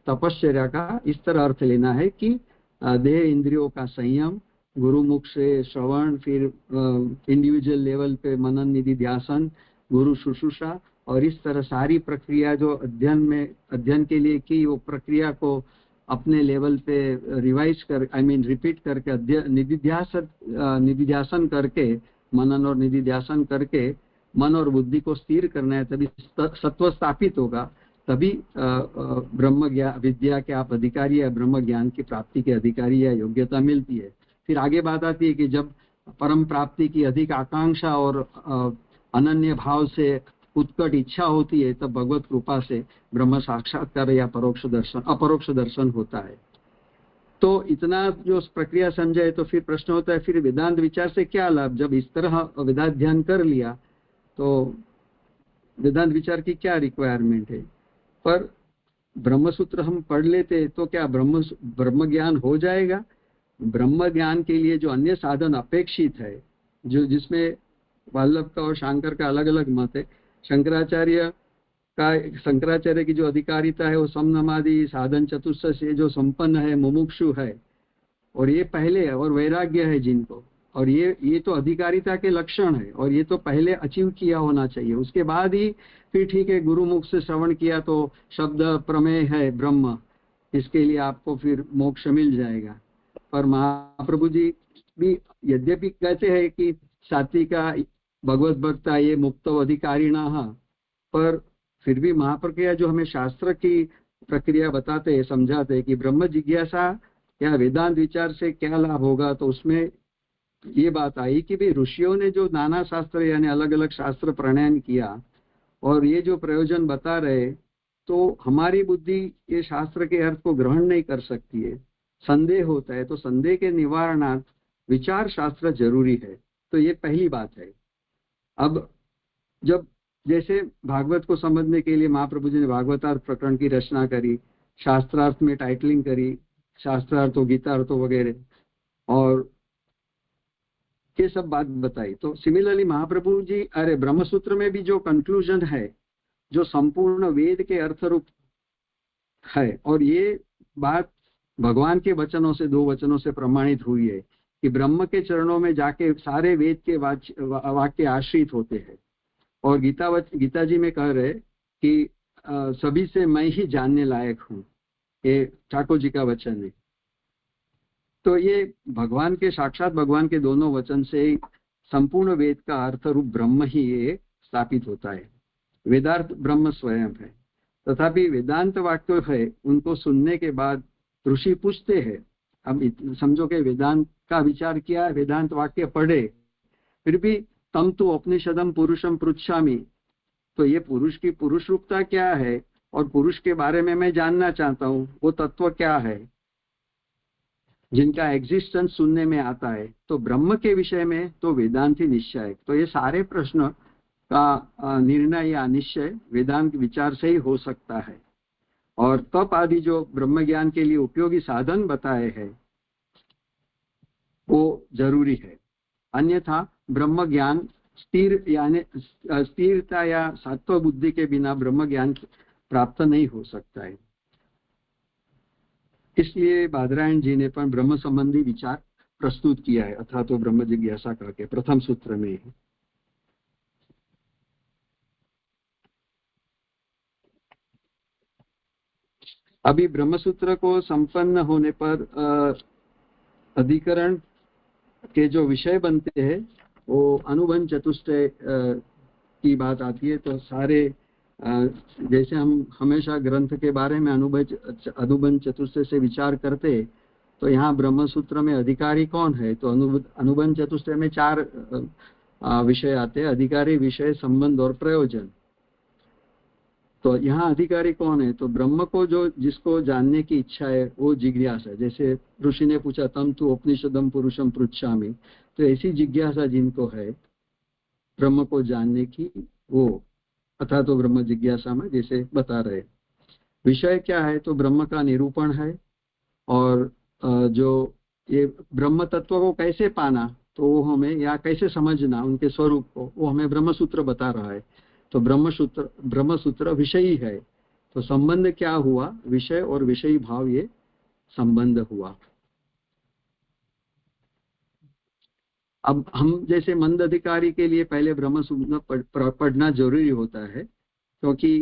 तपश्चर्या का इस तरह अर्थ लेना है कि देह इंद्रियों का संयम, गुरुमुख से श्रवण, फिर इंडिविजुअल लेवल पे मनन निधि ध्यासन, गुरु शुश्रूषा, और इस तरह सारी प्रक्रिया जो अध्ययन के लिए की, वो प्रक्रिया को अपने लेवल पे रिवाइज कर रिपीट करके निधिध्यासन करके, मनन और निधिध्यासन करके मन और बुद्धि को स्थिर करना है, तभी सत्व स्थापित होगा, तभी ब्रह्म विद्या के आप अधिकारी या ब्रह्म ज्ञान की प्राप्ति के अधिकारी या योग्यता मिलती है। फिर आगे बात आती है कि जब परम प्राप्ति की अधिक आकांक्षा और अनन्य भाव से उत्कट इच्छा होती है, तब भगवत कृपा से ब्रह्म साक्षात्कार या अपरोक्ष दर्शन होता है। तो इतना जो प्रक्रिया समझाए, तो फिर प्रश्न होता है फिर वेदांत विचार से क्या लाभ। जब इस तरह वेदांत ध्यान कर लिया तो वेदांत विचार की क्या रिक्वायरमेंट है। पर ब्रह्मसूत्र हम पढ़ लेते तो क्या ब्रह्म ज्ञान हो जाएगा। ब्रह्म ज्ञान के लिए जो अन्य साधन अपेक्षित है, जो जिसमें वल्लभ का और शंकर का अलग अलग मत है। शंकराचार्य का शंकराचार्य की जो अधिकारिता है वो समनमादि साधन चतुष्ट से जो संपन्न है, मुमुक्षु है, और ये पहले है, और वैराग्य है जिनको, और ये तो अधिकारिता के लक्षण है, और ये तो पहले अचीव किया होना चाहिए। उसके बाद ही फिर ठीक है, गुरुमुख से श्रवण किया तो शब्द प्रमेय है ब्रह्म, इसके लिए आपको फिर मोक्ष मिल जाएगा। पर महाप्रभु जी भी यद्यपि कहते हैं कि सात्विका भगवत भक्ता ये मुक्त अधिकारिणा, पर फिर भी महाप्रक्रिया जो हमें शास्त्र की प्रक्रिया बताते हैं, समझाते हैं कि ब्रह्म जिज्ञासा या वेदांत विचार से क्या लाभ होगा, तो उसमें ये बात आई कि भाई ऋषियों ने जो नाना शास्त्र यानी अलग अलग शास्त्र प्रणयन किया और ये जो प्रयोजन बता रहे, तो हमारी बुद्धि ये शास्त्र के अर्थ को ग्रहण नहीं कर सकती है, संदेह होता है, तो संदेह के निवारणार्थ विचार शास्त्र जरूरी है। तो ये पहली बात है। अब जब जैसे भागवत को समझने के लिए महाप्रभु जी ने भागवतार्थ प्रकरण की रचना करी, शास्त्रार्थ में टाइटलिंग करी, शास्त्रार्थों गीतार्थों वगैरह, और ये सब बात बताई। तो सिमिलरली महाप्रभु जी ब्रह्मसूत्र में भी जो कंक्लूजन है, जो संपूर्ण वेद के अर्थरूप है, और ये बात भगवान के वचनों से, 2 वचनों से प्रमाणित हुई है कि ब्रह्म के चरणों में जाके सारे वेद के वाक्य आश्रित होते हैं। और गीता जी में कह रहे कि सभी से मैं ही जानने लायक हूँ, ये ठाकुर जी का वचन है। तो ये भगवान के, साक्षात भगवान के दोनों वचन से संपूर्ण वेद का अर्थ रूप ब्रह्म ही ये स्थापित होता है। वेदार्थ ब्रह्म स्वयं है। तथापि वेदांत वाक्य है, उनको सुनने के बाद ऋषि पूछते हैं, अब समझो कि वेदांत का विचार किया, वेदांत वाक्य पढ़े, फिर भी तम तु उपनिषदम पुरुषम पृच्छामि, तो ये पुरुष की पुरुष रूपता क्या है और पुरुष के बारे में मैं जानना चाहता हूँ, वो तत्व क्या है जिनका एग्जिस्टेंस सुनने में आता है। तो ब्रह्म के विषय में तो वेदांत ही निश्चय है। तो ये सारे प्रश्न का निर्णय या निश्चय वेदांत विचार से ही हो सकता है। और तप आदि जो ब्रह्म ज्ञान के लिए उपयोगी साधन बताए हैं वो जरूरी है, अन्यथा ब्रह्म ज्ञान स्थिर यानी स्थिरता या सत्व बुद्धि के बिना ब्रह्म ज्ञान प्राप्त नहीं हो सकता है। इसलिए बादरायण जी ने पण ब्रह्म संबंधी विचार प्रस्तुत किया है, अथा तो ब्रह्म जिज्ञासा करके प्रथम सूत्र में है। अभी ब्रह्मसूत्र को संपन्न होने पर अधिकरण के जो विषय बनते हैं वो अनुबंध चतुष्टय की बात आती है। तो सारे जैसे हम हमेशा ग्रंथ के बारे में अनुबंध चतुष्टय से विचार करते, तो यहाँ ब्रह्मसूत्र में अधिकारी कौन है, तो अनुबंध चतुष्टय में 4 विषय आते हैं, अधिकारी, विषय, संबंध और प्रयोजन। तो यहाँ अधिकारी कौन है, तो ब्रह्म को जो जिसको जानने की इच्छा है वो जिज्ञासा। जैसे ऋषि ने पूछा तम तु उपनिषदम पुरुषम पृच्छामि, तो ऐसी जिज्ञासा जिनको है ब्रह्म को जानने की, वो अथा तो ब्रह्म जिज्ञासा में जैसे बता रहे। विषय क्या है, तो ब्रह्म का निरूपण है, और जो ये ब्रह्म तत्व को कैसे पाना, तो वो हमें, या कैसे समझना उनके स्वरूप को, वो हमें ब्रह्मसूत्र बता रहा है। तो ब्रह्मसूत्र विषयी है। तो संबंध क्या हुआ, विषय और विषयी भाव, ये संबंध हुआ। अब हम जैसे मंद अधिकारी के लिए पहले ब्रह्मसूत्र पढ़ना जरूरी होता है, क्योंकि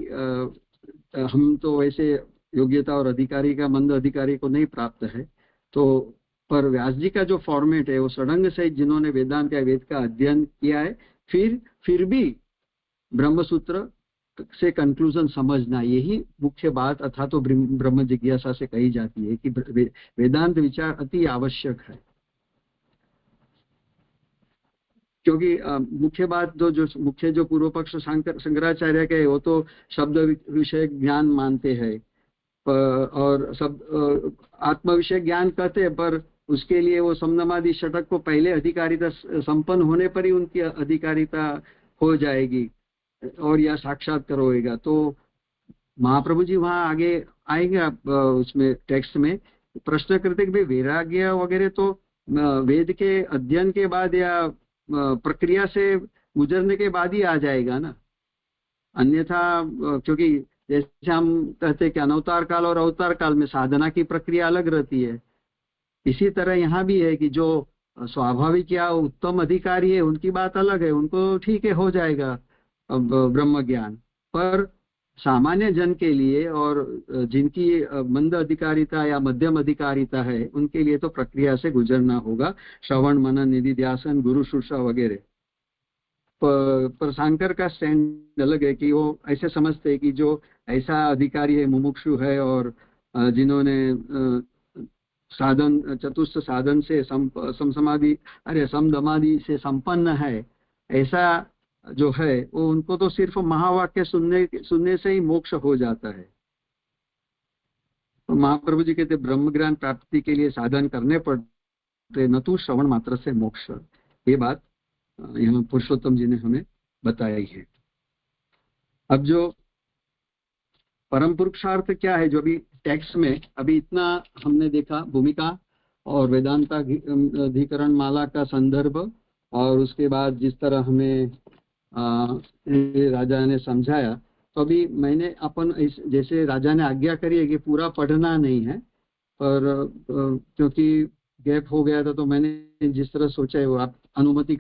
हम तो वैसे योग्यता और अधिकारी का मंद अधिकारी को नहीं प्राप्त है। तो पर व्यास जी का जो फॉर्मेट है वो षडंग से, जिन्होंने वेदांत या वेद का अध्ययन किया है, फिर भी ब्रह्मसूत्र से कंक्लूजन समझना, यही मुख्य बात अथा तो ब्रह्म जिज्ञासा से कही जाती है कि वेदांत विचार अति आवश्यक है। क्योंकि मुख्य बात जो पूर्व पक्ष शंकराचार्य के, वो तो शब्द विषय ज्ञान मानते हैं, और सब आत्म विषय ज्ञान कहते हैं, पर उसके लिए वो समनमादि षटक को पहले अधिकारिता संपन्न होने पर ही उनकी अधिकारिता हो जाएगी और या साक्षात्कार होएगा। तो महाप्रभु जी वहां आगे आएंगे, आप उसमें टेक्स्ट में प्रश्न करते कि भाई वैराग्य वगैरह तो वेद के अध्ययन के बाद या प्रक्रिया से गुजरने के बाद ही आ जाएगा ना। अन्यथा क्योंकि जैसे हम कहते हैं कि अनवतार काल और अवतार काल में साधना की प्रक्रिया अलग रहती है, इसी तरह यहाँ भी है कि जो स्वाभाविक या उत्तम अधिकारी है उनकी बात अलग है, उनको ठीक है हो जाएगा ब्रह्म ज्ञान। पर सामान्य जन के लिए और जिनकी मंद अधिकारिता या मध्यम अधिकारिता है उनके लिए तो प्रक्रिया से गुजरना होगा, श्रवण मनन निधिध्यासन गुरु शुश्रूषा वगैरह। पर शंकर का स्टैंड अलग है कि वो ऐसे समझते हैं कि जो ऐसा अधिकारी है, मुमुक्षु है और जिन्होंने साधन चतुष्ट साधन से सम समाधि सम दमादि से संपन्न है, ऐसा जो है वो उनको तो सिर्फ महावाक्य सुनने से ही मोक्ष हो जाता है। तो महाप्रभु जी कहते ब्रह्म ज्ञान प्राप्ति के लिए साधन करने पड़ते, न तो श्रवण मात्र से मोक्ष। ये बात यहाँ पुरुषोत्तम जी ने हमें बताई है। अब जो परम पुरुषार्थ क्या है, जो अभी टेक्स्ट में अभी इतना हमने देखा, भूमिका और वेदांता अधिकरण माला का संदर्भ, और उसके बाद जिस तरह हमें राजा ने समझाया, तो अभी मैंने अपन जैसे राजा ने आज्ञा करी है कि पूरा पढ़ना नहीं है, पर क्योंकि गैप हो गया था तो मैंने जिस तरह सोचा है वो आप अनुमति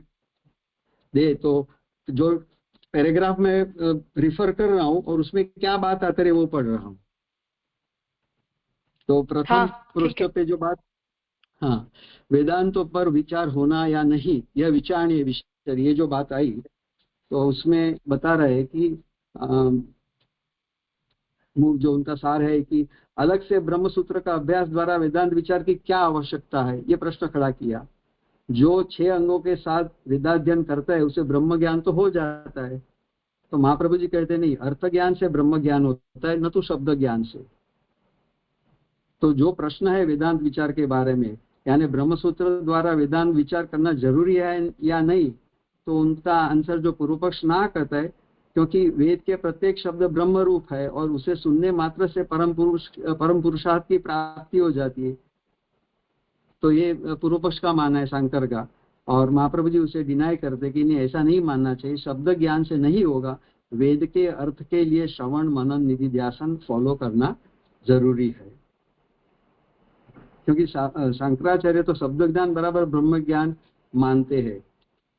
दे, तो जो पैराग्राफ में रिफर कर रहा हूँ और उसमें क्या बात आती है वो पढ़ रहा हूँ। तो प्रथम पृष्ठ पे जो बात, हाँ, वेदांतों पर विचार होना या नहीं, यह विचारणीय विषय, ये जो बात आई, तो उसमें बता रहे कि जो उनका सार है कि अलग से ब्रह्म सूत्र का अभ्यास द्वारा वेदांत विचार की क्या आवश्यकता है, ये प्रश्न खड़ा किया। जो 6 अंगों के साथ वेदाध्ययन करता है उसे ब्रह्म ज्ञान तो हो जाता है। तो महाप्रभु जी कहते नहीं, अर्थ ज्ञान से ब्रह्म ज्ञान होता है, न तो शब्द ज्ञान से। तो जो प्रश्न है वेदांत विचार के बारे में, यानी ब्रह्म सूत्र द्वारा वेदांत विचार करना जरूरी है या नहीं, तो उनका आंसर जो पूर्व पक्ष ना कहता है, क्योंकि वेद के प्रत्येक शब्द ब्रह्म रूप है और उसे सुनने मात्र से परम पुरुषार्थ की प्राप्ति हो जाती है। तो ये पूर्व पक्ष का मानना है शंकर का, और महाप्रभु जी उसे डिनाई करते कि नहीं, ऐसा नहीं मानना चाहिए, शब्द ज्ञान से नहीं होगा, वेद के अर्थ के लिए श्रवण मनन निधिध्यासन फॉलो करना जरूरी है। क्योंकि शंकराचार्य तो शब्द ज्ञान बराबर ब्रह्म ज्ञान मानते हैं,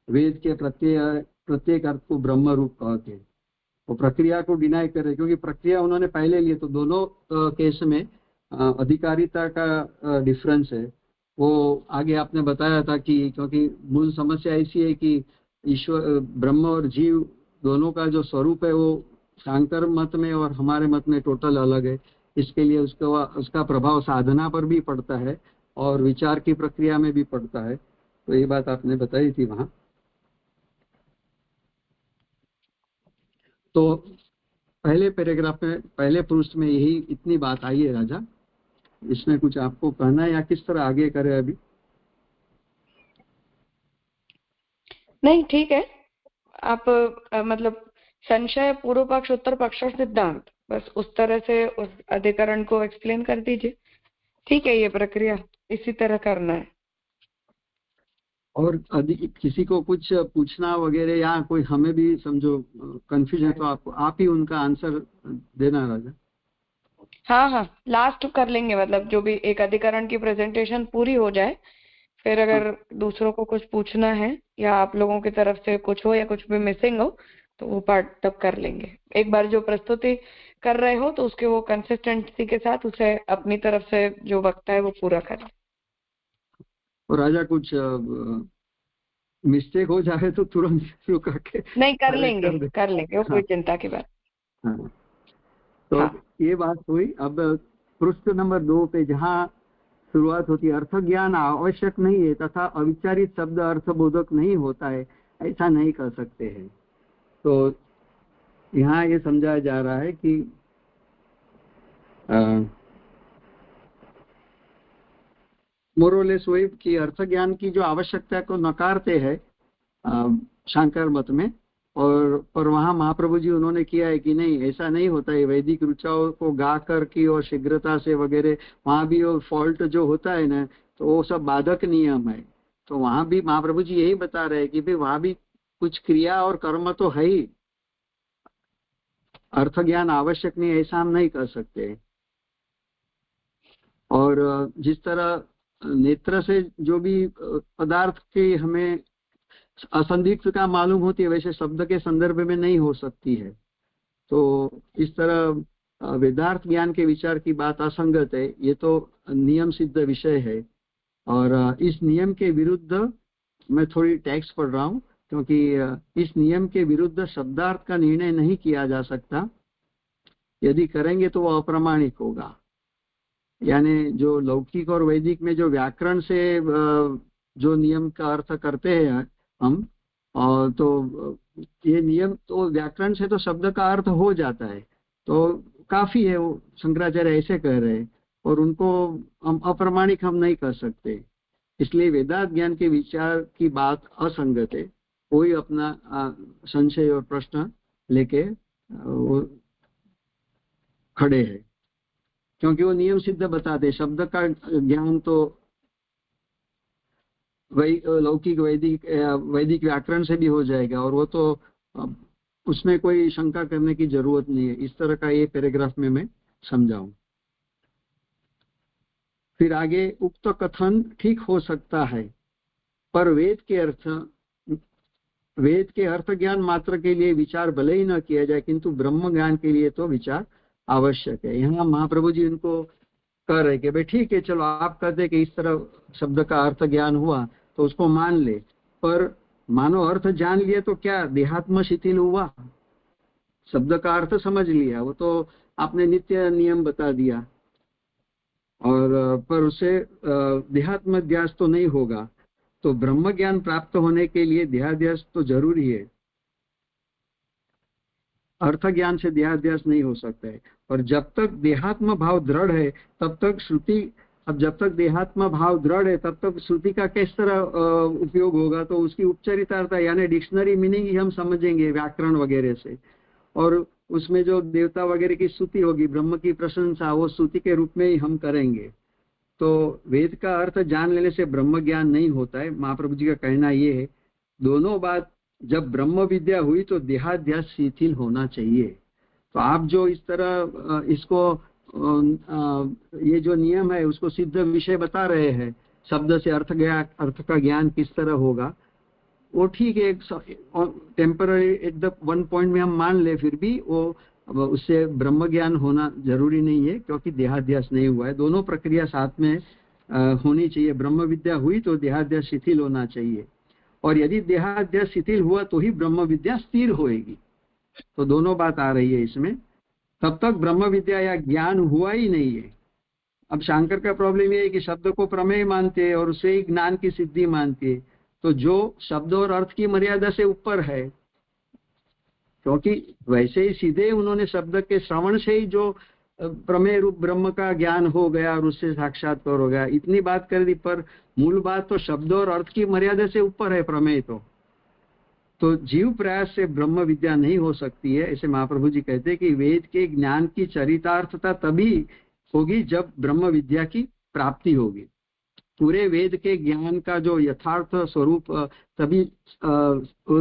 वेद के प्रत्येक अर्थ को ब्रह्म रूप कहते हैं। वो प्रक्रिया को डिनाई करे, क्योंकि प्रक्रिया उन्होंने पहले लिए, तो दोनों केस में अधिकारिता का डिफरेंस है। वो आगे आपने बताया था कि क्योंकि मूल समस्या ऐसी है कि ईश्वर, ब्रह्म और जीव दोनों का जो स्वरूप है वो शंकर मत में और हमारे मत में टोटल अलग है। इसके लिए उसका प्रभाव साधना पर भी पड़ता है और विचार की प्रक्रिया में भी पड़ता है। तो ये बात आपने बताई थी वहां। तो पहले पैराग्राफ में, पहले पृष्ठ में यही इतनी बात आई है राजा। इसमें कुछ आपको कहना है या किस तरह आगे करें अभी? नहीं, ठीक है। आप मतलब संशय, पूर्व पक्ष, उत्तर पक्ष और सिद्धांत, बस उस तरह से उस अधिकरण को एक्सप्लेन कर दीजिए। ठीक है, ये प्रक्रिया इसी तरह करना है। और किसी को कुछ पूछना वगैरह या कोई हमें भी समझो कंफ्यूजन, तो आप ही उनका आंसर देना राजा। हाँ, लास्ट कर लेंगे, मतलब जो भी एक अधिकरण की प्रेजेंटेशन पूरी हो जाए, फिर अगर दूसरों को कुछ पूछना है या आप लोगों की तरफ से कुछ हो या कुछ भी मिसिंग हो तो वो पार्ट तब कर लेंगे। एक बार जो प्रस्तुति कर रहे हो तो उसके वो कंसिस्टेंसी के साथ उसे अपनी तरफ से जो वक्त है वो पूरा करें। और राजा कुछ मिस्टेक हो जाए तो तुरंत रुका के नहीं, कर लेंगे वो कोई चिंता की बात। हाँ। तो ये बात हुई। अब पृष्ठ नंबर 2 पे जहाँ शुरुआत होती है, अर्थ ज्ञान आवश्यक नहीं है तथा अविचारित शब्द अर्थबोधक नहीं होता है, ऐसा नहीं कर सकते हैं। तो यहाँ ये समझाया जा रहा है कि मोरलेस वही कि अर्थ ज्ञान की जो आवश्यकता को नकारते हैं शंकर मत में, और वहाँ महाप्रभु जी उन्होंने किया है कि नहीं, ऐसा नहीं होता है। वैदिक ऋचाओं को गा कर की और शीघ्रता से वगैरह, वहाँ भी वो फॉल्ट जो होता है ना, तो वो सब बाधक नियम है। तो वहाँ भी महाप्रभु जी यही बता रहे हैं कि भाई वहाँ भी कुछ क्रिया और कर्म तो है ही, अर्थ ज्ञान आवश्यक नहीं, ऐसा हम नहीं कर सकते। और जिस तरह नेत्र से जो भी पदार्थ की हमें असंदिग्धता मालूम होती है, वैसे शब्द के संदर्भ में नहीं हो सकती है। तो इस तरह वेदार्थ ज्ञान के विचार की बात असंगत है, ये तो नियम सिद्ध विषय है। और इस नियम के विरुद्ध मैं थोड़ी टेक्स्ट पढ़ रहा हूँ, क्योंकि इस नियम के विरुद्ध शब्दार्थ का निर्णय नहीं किया जा सकता। यदि करेंगे तो वो अप्रामाणिक होगा। यानी जो लौकिक और वैदिक में जो व्याकरण से जो नियम का अर्थ करते हैं हम, और तो ये नियम तो व्याकरण से तो शब्द का अर्थ हो जाता है, तो काफी है। वो शंकराचार्य ऐसे कह रहे हैं, और उनको हम अप्रामाणिक हम नहीं कर सकते। इसलिए वेदांत ज्ञान के विचार की बात असंगत है। कोई अपना संशय और प्रश्न लेके वो खड़े हैं, क्योंकि वो नियम सिद्ध बताते। शब्द का ज्ञान तो लौकिक वैदिक व्याकरण से भी हो जाएगा, और वो तो उसमें कोई शंका करने की जरूरत नहीं है। इस तरह का ये पैराग्राफ में मैं समझाऊं। फिर आगे, उक्त कथन ठीक हो सकता है, पर वेद के अर्थ ज्ञान मात्र के लिए विचार भले ही न किया जाए, किंतु ब्रह्म ज्ञान के लिए तो विचार आवश्यक है। यहाँ महाप्रभु जी उनको कह रहे कि भाई ठीक है, चलो आप कहते कि इस तरह शब्द का अर्थ ज्ञान हुआ तो उसको मान ले, पर मानो अर्थ जान लिए तो क्या देहात्म शिथिल हुआ? शब्द का अर्थ समझ लिया, वो तो आपने नित्य नियम बता दिया, और पर उसे देहात्मध्यास तो नहीं होगा। तो ब्रह्म ज्ञान प्राप्त होने के लिए देहाध्यास तो जरूरी है। अर्थ ज्ञान से देहाध्यास नहीं हो सकता है। और जब तक देहात्म भाव दृढ़ है तब तक श्रुति, अब जब तक देहात्म भाव दृढ़ है तब तक श्रुति का किस तरह उपयोग होगा? तो उसकी उपचरितार्था यानी डिक्शनरी मीनिंग ही हम समझेंगे व्याकरण वगैरह से, और उसमें जो देवता वगैरह की स्तुति होगी, ब्रह्म की प्रशंसा, वो स्तुति के रूप में ही हम करेंगे। तो वेद का अर्थ जान लेने से ब्रह्म ज्ञान नहीं होता है। महाप्रभु जी का कहना ये है, दोनों बात, जब ब्रह्म विद्या हुई तो देहाध्यास शिथिल होना चाहिए। तो आप जो इस तरह इसको ये जो नियम है उसको सिद्ध विषय बता रहे हैं, शब्द से अर्थ का ज्ञान किस तरह होगा, वो ठीक है। Temporary at the one point में हम मान ले, फिर भी वो उससे ब्रह्म ज्ञान होना जरूरी नहीं है, क्योंकि देहाध्यास नहीं हुआ है। दोनों प्रक्रिया साथ में होनी चाहिए। ब्रह्म विद्या हुई तो देहाध्यास शिथिल होना चाहिए, और यदि देहाध्यास शिथिल हुआ तो ही ब्रह्म विद्या स्थिर होएगी। तो दोनों बात आ रही है इसमें। तब तक ब्रह्म विद्या या ज्ञान हुआ ही नहीं है। अब शंकर का प्रॉब्लम ये है कि शब्द को प्रमेय मानते हैं और उससे ही ज्ञान की सिद्धि मानते हैं। तो जो शब्द और अर्थ की मर्यादा से ऊपर है, क्योंकि वैसे ही सीधे उन्होंने शब्द के श्रवण से ही जो प्रमेय रूप ब्रह्म का ज्ञान हो गया और उससे साक्षात्कार हो गया, इतनी बात कर दी। पर मूल बात तो शब्द और अर्थ की मर्यादा से ऊपर है प्रमेय। तो जीव प्रयास से ब्रह्म विद्या नहीं हो सकती है। ऐसे महाप्रभु जी कहते हैं कि वेद के ज्ञान की चरितार्थता तभी होगी जब ब्रह्म विद्या की प्राप्ति होगी। पूरे वेद के ज्ञान का जो यथार्थ स्वरूप तभी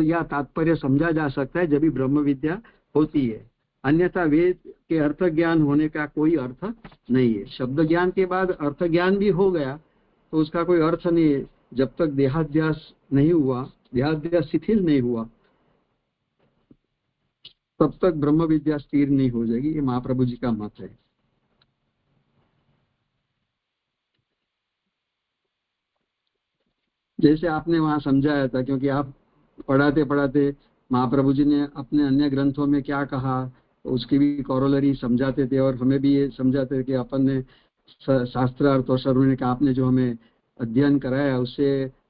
या तात्पर्य समझा जा सकता है जब भी ब्रह्म विद्या होती है। अन्यथा वेद के अर्थ ज्ञान होने का कोई अर्थ नहीं है। शब्द ज्ञान के बाद अर्थ ज्ञान भी हो गया तो उसका कोई अर्थ नहीं है, जब तक देहाध्यास नहीं हुआ, देहाध्यास शिथिल नहीं हुआ, तब तक ब्रह्म विद्या स्थिर नहीं हो जाएगी। ये महाप्रभु जी का मत है। जैसे आपने वहां समझाया था, क्योंकि आप पढ़ाते पढ़ाते महाप्रभु जी ने अपने अन्य ग्रंथों में क्या कहा उसकी भी कॉरोलरी समझाते थे, और हमें भी ये समझाते थे कि अपन ने शास्त्रार्थ और सर्वने का आपने जो हमें अध्ययन कराया उससे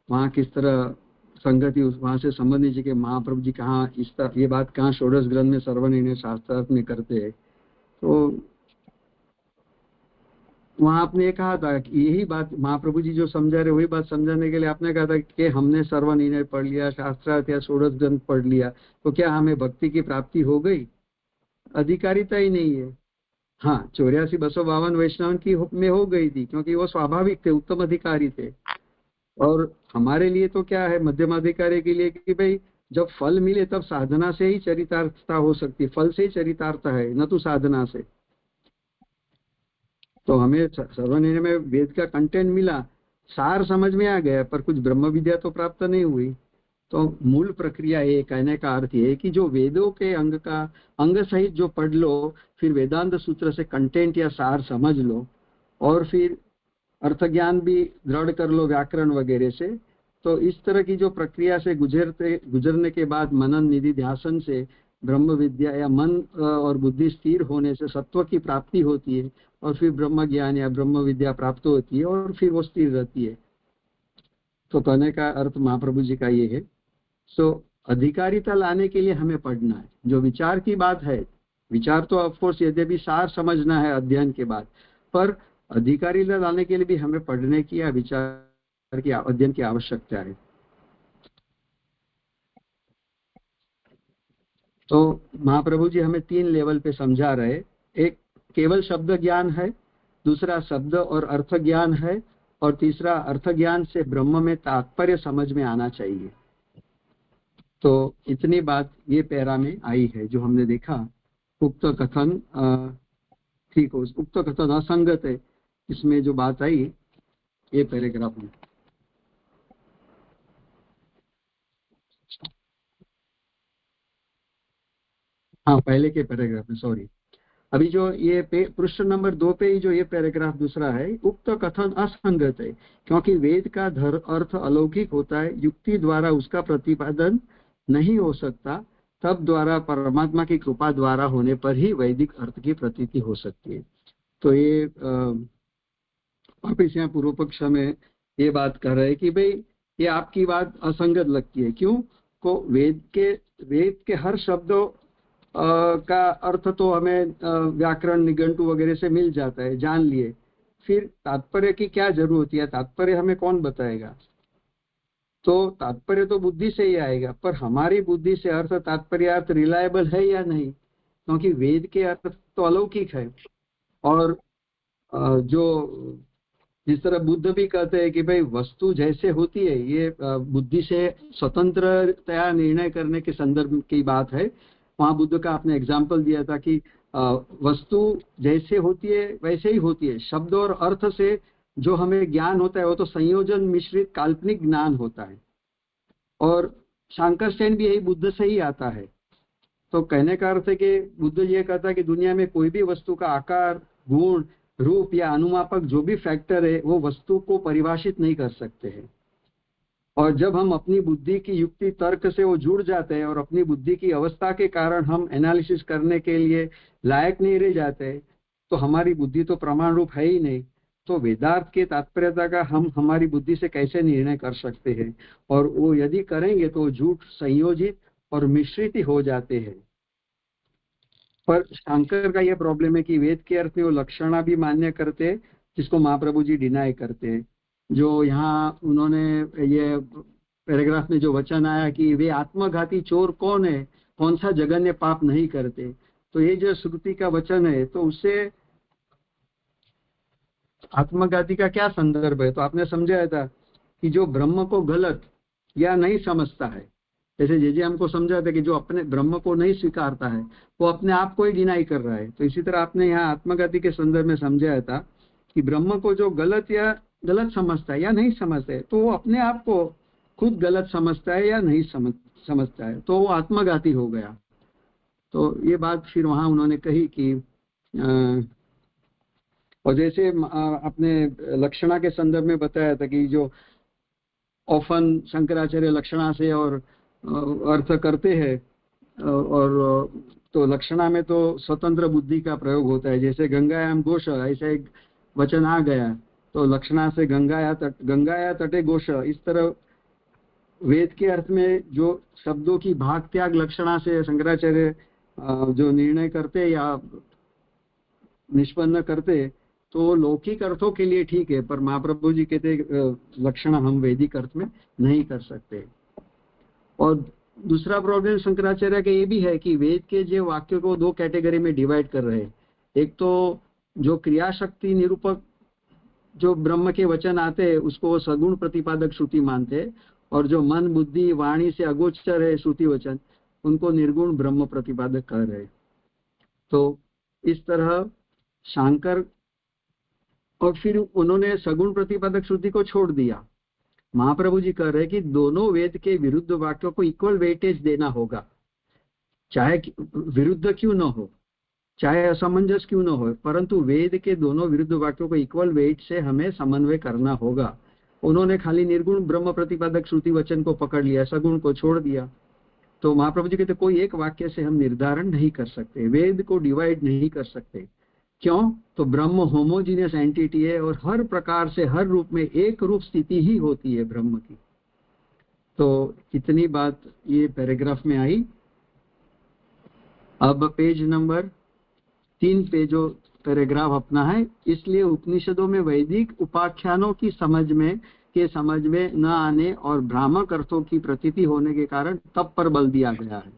वहाँ किस तरह संगति वहां से संबंधित है कि महाप्रभु जी कहाँ इस तरह ये बात कहाँ षोडश ग्रंथ में सर्वने शास्त्रार्थ में करते हैं। तो वहां आपने कहा था कि यही बात महाप्रभु जी जो समझा रहे वही बात समझाने के लिए आपने कहा था कि हमने सर्वनिर्णय पढ़ लिया, शास्त्रार्थ या षोडश ग्रंथ पढ़ लिया तो क्या हमें भक्ति की प्राप्ति हो गई? अधिकारिता ही नहीं है। हाँ, 84-252 वैष्णव की में हो गई थी, क्योंकि वो स्वाभाविक थे, उत्तम अधिकारी थे। और हमारे लिए तो क्या है, मध्यम अधिकारी के लिए कि भाई जब फल मिले तब साधना से ही चरितार्थता हो सकती है, फल से ही चरितार्थ है, न तो साधना से। तो हमें सर्वनिर्णय में वेद का कंटेंट मिला, सार समझ में आ गया, पर कुछ ब्रह्म विद्या तो प्राप्त नहीं हुई। तो मूल प्रक्रिया ये कहने का अर्थ ये है कि जो वेदों के अंग सहित जो पढ़ लो, फिर वेदांत सूत्र से कंटेंट या सार समझ लो, और फिर अर्थ ज्ञान भी दृढ़ कर लो व्याकरण वगैरह से। तो इस तरह की जो प्रक्रिया से गुजरने के बाद मनन निधि ध्यासन से ब्रह्म विद्या या मन और बुद्धि स्थिर होने से सत्व की प्राप्ति होती है, और फिर ब्रह्म ज्ञान या ब्रह्म विद्या प्राप्त होती है, और फिर वो स्थिर रहती है। तो कहने का अर्थ महाप्रभु जी का ये है। सो अधिकारिता लाने के लिए हमें पढ़ना है। जो विचार की बात है, विचार तो ऑफकोर्स यद्यपि सार समझना है अध्ययन के बाद, पर अधिकारिता लाने के लिए भी हमें पढ़ने की या विचार की अध्ययन की आवश्यकता है। तो महाप्रभु जी हमें 3 लेवल पे समझा रहे। एक केवल शब्द ज्ञान है, दूसरा शब्द और अर्थ ज्ञान है, और तीसरा अर्थ ज्ञान से ब्रह्म में तात्पर्य समझ में आना चाहिए। तो इतनी बात ये पैरा में आई है जो हमने देखा। उक्त कथन ठीक हो, उक्त कथन असंगत है, इसमें जो बात आई ये पैराग्राफ में। हाँ, पहले के पैराग्राफ में, सॉरी। अभी जो ये पृष्ठ नंबर 2 पे ही जो ये पैराग्राफ दूसरा है, उक्त कथन असंगत है क्योंकि वेद का अर्थ अलौकिक होता है, युक्ति द्वारा उसका प्रतिपादन नहीं हो सकता, तब द्वारा परमात्मा की कृपा द्वारा होने पर ही वैदिक अर्थ की प्रतीति हो सकती है। तो ये वापिस यहाँ पूर्व पक्ष में ये बात कर रहे हैं कि भाई ये आपकी बात असंगत लगती है। क्यों? को वेद के हर शब्दों का अर्थ तो हमें व्याकरण निघंटु वगैरह से मिल जाता है, जान लिए, फिर तात्पर्य की क्या जरूरत है? तात्पर्य हमें कौन बताएगा? तो तात्पर्य तो बुद्धि से ही आएगा, पर हमारी बुद्धि से अर्थ तात्पर्य अर्थ रिलायबल है या नहीं, क्योंकि वेद के अर्थ तो अलौकिक है। और जो जिस तरह बुद्ध भी कहते हैं कि भाई वस्तु जैसे होती है, ये बुद्धि से स्वतंत्रतया निर्णय करने के संदर्भ की बात है। वहां बुद्ध का आपने एग्जाम्पल दिया था कि वस्तु जैसे होती है वैसे ही होती है। शब्द और अर्थ से जो हमें ज्ञान होता है वो तो संयोजन मिश्रित काल्पनिक ज्ञान होता है, और शांकरसेन भी यही बुद्ध से ही आता है। तो कहने का अर्थ है कि बुद्ध ये कहता है कि दुनिया में कोई भी वस्तु का आकार, गुण, रूप या अनुमापक जो भी फैक्टर है वो वस्तु को परिभाषित नहीं कर सकते हैं। और जब हम अपनी बुद्धि की युक्ति तर्क से वो जुड़ जाते हैं और अपनी बुद्धि की अवस्था के कारण हम एनालिसिस करने के लिए लायक नहीं रह जाते, तो हमारी बुद्धि तो प्रमाण रूप है ही नहीं। तो वेदार्थ के तात्पर्यता का हम हमारी बुद्धि से कैसे निर्णय कर सकते हैं? और वो यदि करेंगे तो झूठ संयोजित और मिश्रित ही हो जाते हैं। पर शंकर का यह प्रॉब्लम है कि वेद के अर्थ में वो लक्षणा भी मान्य करते हैं, जिसको महाप्रभु जी डिनाई करते हैं। जो यहाँ उन्होंने ये पैराग्राफ में जो वचन आया कि वे आत्मघाती चोर कौन है, कौन सा जघन्य पाप नहीं करते, तो ये जो श्रुति का वचन है, तो उससे आत्मघाती का क्या संदर्भ है? तो आपने समझाया था कि जो ब्रह्म को गलत या नहीं समझता है, जैसे जे हमको समझा था कि जो अपने ब्रह्म को नहीं स्वीकारता है वो अपने आप को ही डिनाई कर रहा है। तो इसी तरह आपने यहाँ आत्मघाती के संदर्भ में समझाया था कि ब्रह्म को जो गलत समझता है या नहीं समझता है, तो वो अपने आप को खुद गलत समझता है या नहीं समझता है, तो वो आत्मघाती हो गया। तो ये बात फिर वहां उन्होंने कही कि और जैसे अपने लक्षणा के संदर्भ में बताया था कि जो ऑफन शंकराचार्य लक्षणा से और अर्थ करते हैं, और तो लक्षणा में तो स्वतंत्र बुद्धि का प्रयोग होता है। जैसे गंगायाम घोष ऐसा एक वचन आ गया, तो लक्षणा से गंगाया तटे घोष, इस तरह वेद के अर्थ में जो शब्दों की भाग त्याग लक्षणा से शंकराचार्य जो निर्णय करते या निष्पन्न करते, तो लौकिक अर्थों के लिए ठीक है, पर महाप्रभु जी कहते लक्षण हम वैदिक अर्थ में नहीं कर सकते। और दूसरा प्रॉब्लम शंकराचार्य का ये भी है कि वेद के जो वाक्यों को 2 कैटेगरी में डिवाइड कर रहे हैं। एक तो जो क्रिया शक्ति निरूपक जो ब्रह्म के वचन आते हैं उसको सगुण प्रतिपादक श्रुति मानते हैं, और जो मन बुद्धि वाणी से अगोचर है श्रुति वचन, उनको निर्गुण ब्रह्म प्रतिपादक कह रहे। तो इस तरह शंकर, और फिर उन्होंने सगुण प्रतिपादक श्रुति को छोड़ दिया। महाप्रभु जी कह रहे हैं कि दोनों वेद के विरुद्ध वाक्यों को इक्वल वेटेज देना होगा, चाहे विरुद्ध क्यों न हो, चाहे असमंजस क्यों न हो, परंतु वेद के दोनों विरुद्ध वाक्यों को इक्वल वेट से हमें समन्वय करना होगा। उन्होंने खाली निर्गुण ब्रह्म प्रतिपादक श्रुति वचन को पकड़ लिया, सगुण को छोड़ दिया। तो महाप्रभु जी कहते कोई एक वाक्य से हम निर्धारण नहीं कर सकते, वेद को डिवाइड नहीं कर सकते। क्यों? तो ब्रह्म होमोजीनियस एंटिटी है और हर प्रकार से हर रूप में एक रूप स्थिति ही होती है ब्रह्म की। तो इतनी बात ये पैराग्राफ में आई। अब पेज नंबर 3 पे जो पैराग्राफ अपना है, इसलिए उपनिषदों में वैदिक उपाख्यानों की समझ में न आने और भ्रामक अर्थों की प्रतीति होने के कारण तप पर बल दिया गया है।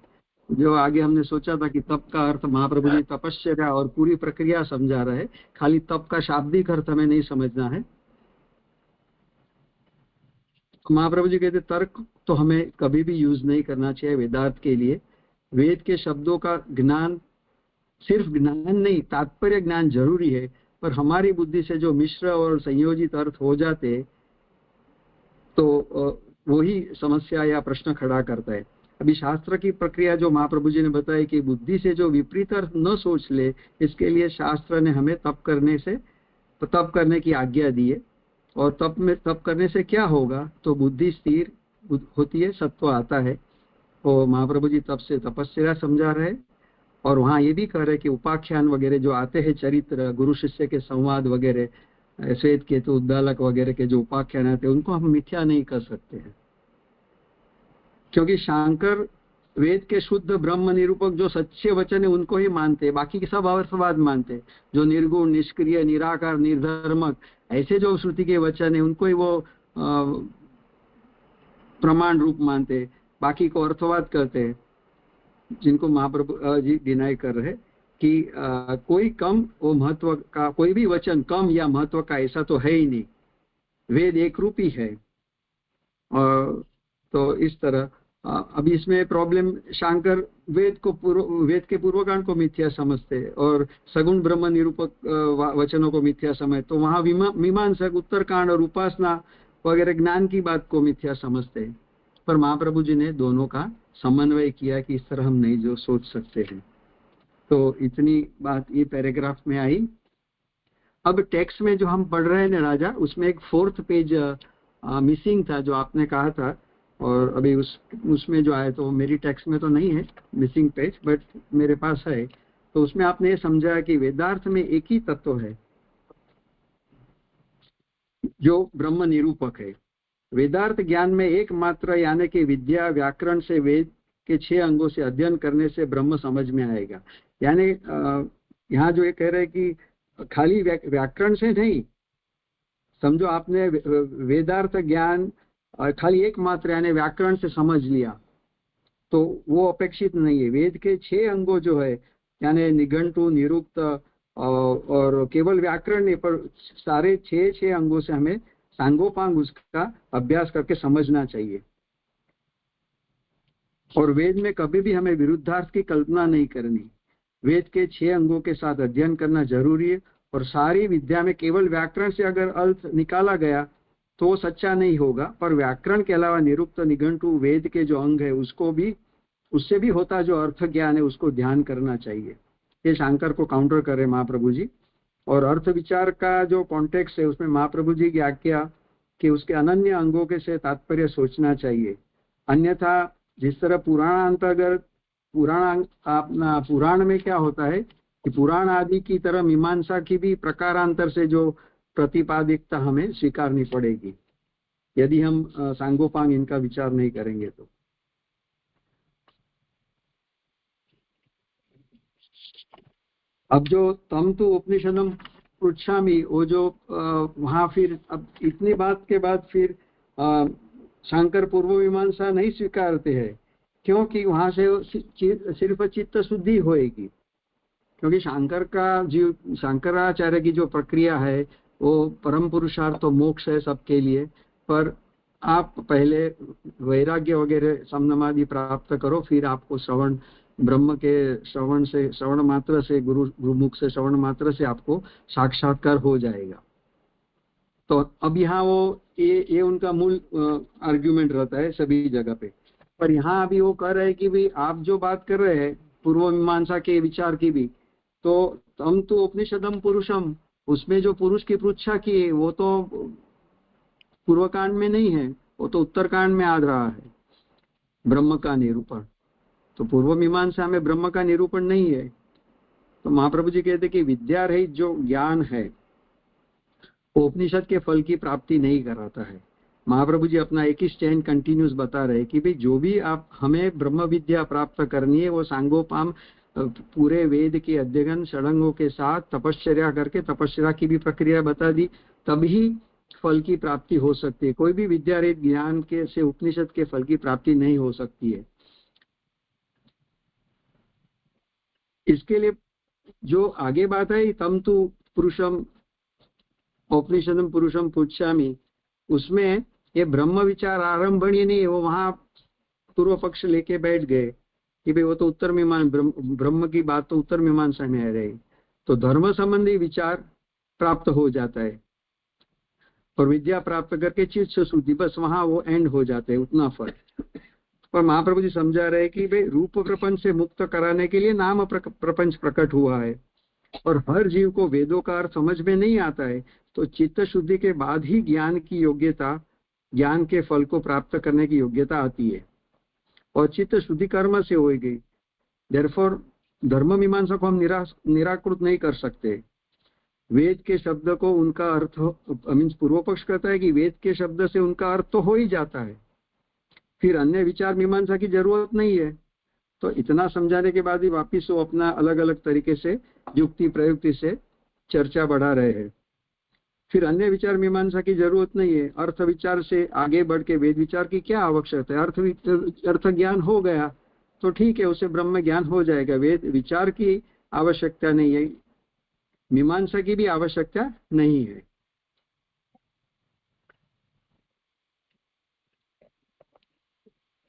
जो आगे हमने सोचा था कि तप का अर्थ महाप्रभु जी तपस्या और पूरी प्रक्रिया समझा रहे, खाली तप का शाब्दिक अर्थ हमें नहीं समझना है। महाप्रभु जी कहते तर्क तो हमें कभी भी यूज नहीं करना चाहिए वेदार्थ के लिए। वेद के शब्दों का ज्ञान, सिर्फ ज्ञान नहीं, तात्पर्य ज्ञान जरूरी है, पर हमारी बुद्धि से जो मिश्र और संयोजित अर्थ हो जाते तो वही समस्या या प्रश्न खड़ा करता है। अभी शास्त्र की प्रक्रिया जो महाप्रभु जी ने बताई कि बुद्धि से जो विपरीत अर्थ न सोच ले, इसके लिए शास्त्र ने हमें तप करने की आज्ञा दी है। और तप करने से क्या होगा? तो बुद्धि स्थिर होती है, सत्व आता है। और महाप्रभु जी तप से तपस्या समझा रहे, और वहाँ ये भी कह रहे कि उपाख्यान वगैरह जो आते हैं, चरित्र, गुरु शिष्य के संवाद वगैरह, श्वेत केतु उद्दालक वगैरह के जो उपाख्यान आते हैं, उनको हम मिथ्या नहीं कर सकते हैं, क्योंकि शंकर वेद के शुद्ध ब्रह्म निरूपक जो सच्चे वचन है उनको ही मानते हैं, बाकी के सब अर्थवाद मानते हैं। जो निर्गुण, निष्क्रिय, निराकार, निर्धर्मक ऐसे जो श्रुति के वचन है उनको ही वो प्रमाण रूप मानते हैं, बाकी को अर्थवाद कहते हैं, जिनको महाप्रभु जी डिनाई कर रहे कि कोई कम वो महत्व का, कोई भी वचन कम या महत्व का ऐसा तो है ही नहीं, वेद एक रूपी है। तो इस तरह अभी इसमें प्रॉब्लम, शंकर वेद के पूर्वकांड को मिथ्या समझते और सगुण ब्रह्म निरूपक वचनों को मिथ्या समझ, तो वहाँ मीमांसक उत्तरकांड और उपासना वगैरह ज्ञान की बात को मिथ्या समझते हैं। पर महाप्रभु जी ने दोनों का समन्वय किया कि इस तरह हम नहीं जो सोच सकते हैं। तो इतनी बात ये पैराग्राफ में आई। अब टेक्स्ट में जो हम पढ़ रहे हैं ना राजा, उसमें एक 4th पेज मिसिंग था जो आपने कहा था, और अभी उसमें जो आया तो मेरी टेक्स्ट में तो नहीं है मिसिंग पेज, बट मेरे पास है। तो उसमें आपने ये समझाया कि वेदार्थ में एक ही तत्व है जो ब्रह्म निरूपक है। वेदार्थ ज्ञान में एकमात्र यानी कि विद्या व्याकरण से वेद के 6 अंगों से अध्ययन करने से ब्रह्म समझ में आएगा। यानी यहाँ जो ये कह रहे हैं कि खाली व्याकरण से नहीं, समझो आपने वेदार्थ ज्ञान खाली एकमात्र यानी व्याकरण से समझ लिया तो वो अपेक्षित नहीं है। वेद के 6 अंगों जो है यानी निघंटु, निरुक्त और केवल व्याकरण नहीं, पर सारे 6 अंगों से हमें सांगोपांग उसका अभ्यास करके समझना चाहिए। और वेद में कभी भी हमें विरुद्धार्थ की कल्पना नहीं करनी। वेद के 6 अंगों के साथ अध्ययन करना जरूरी है, और सारी विद्या में केवल व्याकरण से अगर अर्थ निकाला गया तो वो सच्चा नहीं होगा, पर व्याकरण के अलावा निरुक्त, निघंटु, वेद के जो अंग है उससे भी होता जो अर्थ ज्ञान है उसको ध्यान करना चाहिए। ये शंकर को काउंटर करे महाप्रभु जी। और अर्थ विचार का जो कॉन्टेक्स्ट है उसमें महाप्रभु जी की आज्ञा कि उसके अनन्य अंगों के से तात्पर्य सोचना चाहिए। अन्यथा जिस तरह पुराण में क्या होता है कि पुराण आदि की तरह मीमांसा की भी प्रकारांतर से जो प्रतिपादिकता हमें स्वीकारनी पड़ेगी यदि हम सांगोपांग इनका विचार नहीं करेंगे। तो अब जो तम तो उपनिषदम पृच्छामि, वो जो वहां फिर अब इतनी बात के बाद फिर शंकर पूर्व मीमांसा नहीं स्वीकारते हैं, क्योंकि वहां से सिर्फ चित्त शुद्धि होएगी। क्योंकि शंकराचार्य की जो प्रक्रिया है वो परम पुरुषार्थ तो मोक्ष है सबके लिए, पर आप पहले वैराग्य वगैरह समनमादि प्राप्त करो, फिर आपको श्रवण, ब्रह्म के श्रवण से, श्रवण मात्र से, गुरुमुख से श्रवण मात्र से आपको साक्षात्कार हो जाएगा। तो अब यहाँ वो ये उनका मूल आर्ग्यूमेंट रहता है सभी जगह पे। पर यहाँ अभी वो कह रहे हैं कि भाई आप जो बात कर रहे हैं पूर्व मीमांसा के विचार की भी, तो हम तो उपनिषदम पुरुषम, उसमें जो पुरुष की पृच्छा की है वो तो पूर्व कांड में नहीं है, वो तो उत्तर कांड में आ रहा है ब्रह्म का निरूपण। तो पूर्व मीमांसा में ब्रह्म का निरूपण नहीं है। तो महाप्रभु जी कहते कि विद्या रहित जो ज्ञान है वो उपनिषद के फल की प्राप्ति नहीं कराता है। महाप्रभु जी अपना एक ही स्टैंड कंटिन्यूस बता रहे कि भाई जो भी आप हमें ब्रह्म विद्या प्राप्त करनी है वो सांगोपाम पूरे वेद के अध्ययन षडंगों के साथ तपश्चर्या करके, तपश्चर्या की भी प्रक्रिया बता दी, तभी फल की प्राप्ति हो सकती है। कोई भी विद्या रहित ज्ञान के से उपनिषद के फल की प्राप्ति नहीं हो सकती है। इसके लिए जो आगे बात है तम तु पुरुषम उपनिषदम पुरुषम पुच्छामि, उसमें ये ब्रह्म विचार आरंभणीय नहीं है। वो वहां पूर्व पक्ष लेके बैठ गए कि भाई वो तो उत्तर मीमांसा, ब्रह्म की बात तो उत्तर मीमांसा में आ रही, तो धर्म संबंधी विचार प्राप्त हो जाता है और विद्या प्राप्त करके चित्त शुद्धि, बस वहां वो एंड हो जाते हैं, उतना फर्क। पर महाप्रभु जी समझा रहे कि भाई रूप प्रपंच से मुक्त कराने के लिए नाम प्रपंच प्रकट हुआ है और हर जीव को वेदों का अर्थ समझ में नहीं आता है, तो चित्त शुद्धि के बाद ही ज्ञान की योग्यता, ज्ञान के फल को प्राप्त करने की योग्यता आती है और चित्त शुद्धि कर्म से हो गई। देयरफॉर धर्म मीमांसा को हम निराकृत नहीं कर सकते। वेद के शब्द को उनका अर्थ, मीन्स पूर्व पक्ष कहता है कि वेद के शब्द से उनका अर्थ तो हो ही जाता है, फिर अन्य विचार मीमांसा की जरूरत नहीं है। तो इतना समझाने के बाद ही वापिस वो अपना अलग अलग तरीके से युक्ति प्रयुक्ति से चर्चा बढ़ा रहे हैं। फिर अन्य विचार मीमांसा की जरूरत नहीं है, अर्थ विचार से आगे बढ़ के वेद विचार की क्या आवश्यकता है। अर्थ ज्ञान हो गया तो ठीक है, उसे ब्रह्म ज्ञान हो जाएगा। वेद विचार की आवश्यकता नहीं है, मीमांसा की भी आवश्यकता नहीं है।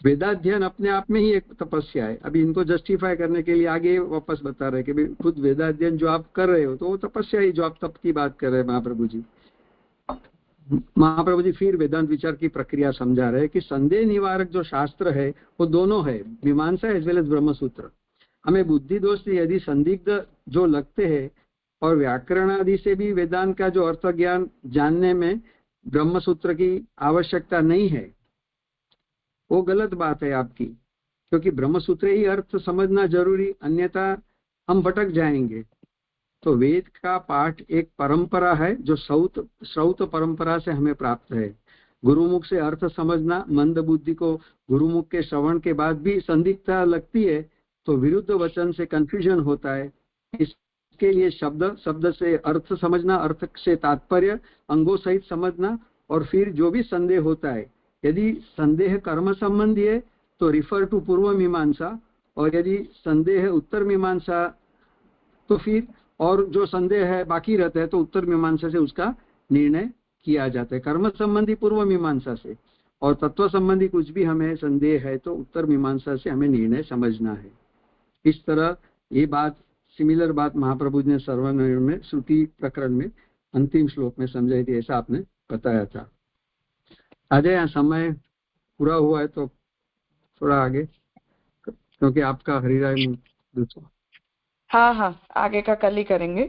वेदाध्ययन अपने आप में ही एक तपस्या है। अभी इनको जस्टिफाई करने के लिए आगे वापस बता रहे कि खुद वेदाध्ययन जो आप कर रहे हो तो वो तपस्या ही, जो आप तप की बात कर रहे हैं महाप्रभु जी। महाप्रभु जी फिर वेदांत विचार की प्रक्रिया समझा रहे कि संदेह निवारक जो शास्त्र है वो दोनों है, मीमांसा एज वेल एज ब्रह्मसूत्र। हमें बुद्धि दोष यदि संदिग्ध जो लगते हैं और व्याकरण आदि से भी वेदांत का जो अर्थ ज्ञान जानने में ब्रह्मसूत्र की आवश्यकता नहीं है, वो गलत बात है आपकी, क्योंकि ब्रह्मसूत्र ही अर्थ समझना जरूरी, अन्यथा हम भटक जाएंगे। तो वेद का पाठ एक परंपरा है जो श्रौत परंपरा से हमें प्राप्त है। गुरुमुख से अर्थ समझना, मंद बुद्धि को गुरुमुख के श्रवण के बाद भी संदिग्धता लगती है तो विरुद्ध वचन से कंफ्यूजन होता है। इसके लिए शब्द से अर्थ समझना, अर्थ से तात्पर्य अंगों सहित समझना, और फिर जो भी संदेह होता है, यदि संदेह कर्म संबंधी है तो रिफर टू पूर्व मीमांसा, और यदि संदेह उत्तर मीमांसा तो फिर, और जो संदेह है बाकी रहता है तो उत्तर मीमांसा से उसका निर्णय किया जाता है। कर्म संबंधी पूर्व मीमांसा से, और तत्व संबंधी कुछ भी हमें संदेह है तो उत्तर मीमांसा से हमें निर्णय समझना है। इस तरह ये बात, सिमिलर बात महाप्रभु ने सर्वनिर्णय में श्रुति प्रकरण में अंतिम श्लोक में समझाई थी, ऐसा आपने बताया था। आज यहाँ समय पूरा हुआ है तो थोड़ा आगे, क्योंकि आपका हरिराय दूसरा। हाँ, आगे का कल ही करेंगे,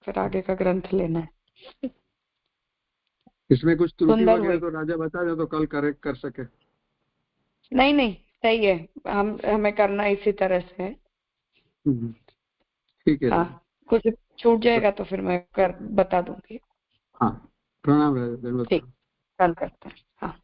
फिर आगे का ग्रंथ लेना है। इसमें कुछ त्रुटि वगैरह तो राजा बता दो तो कल करेक्ट कर सके। नहीं, सही है, हमें करना इसी तरह से है। ठीक है। हाँ, कुछ छूट जाएगा तो फिर मैं बता दूंगी। हाँ, प्रणाम राजा। ठीक, कल करते हैं। हाँ।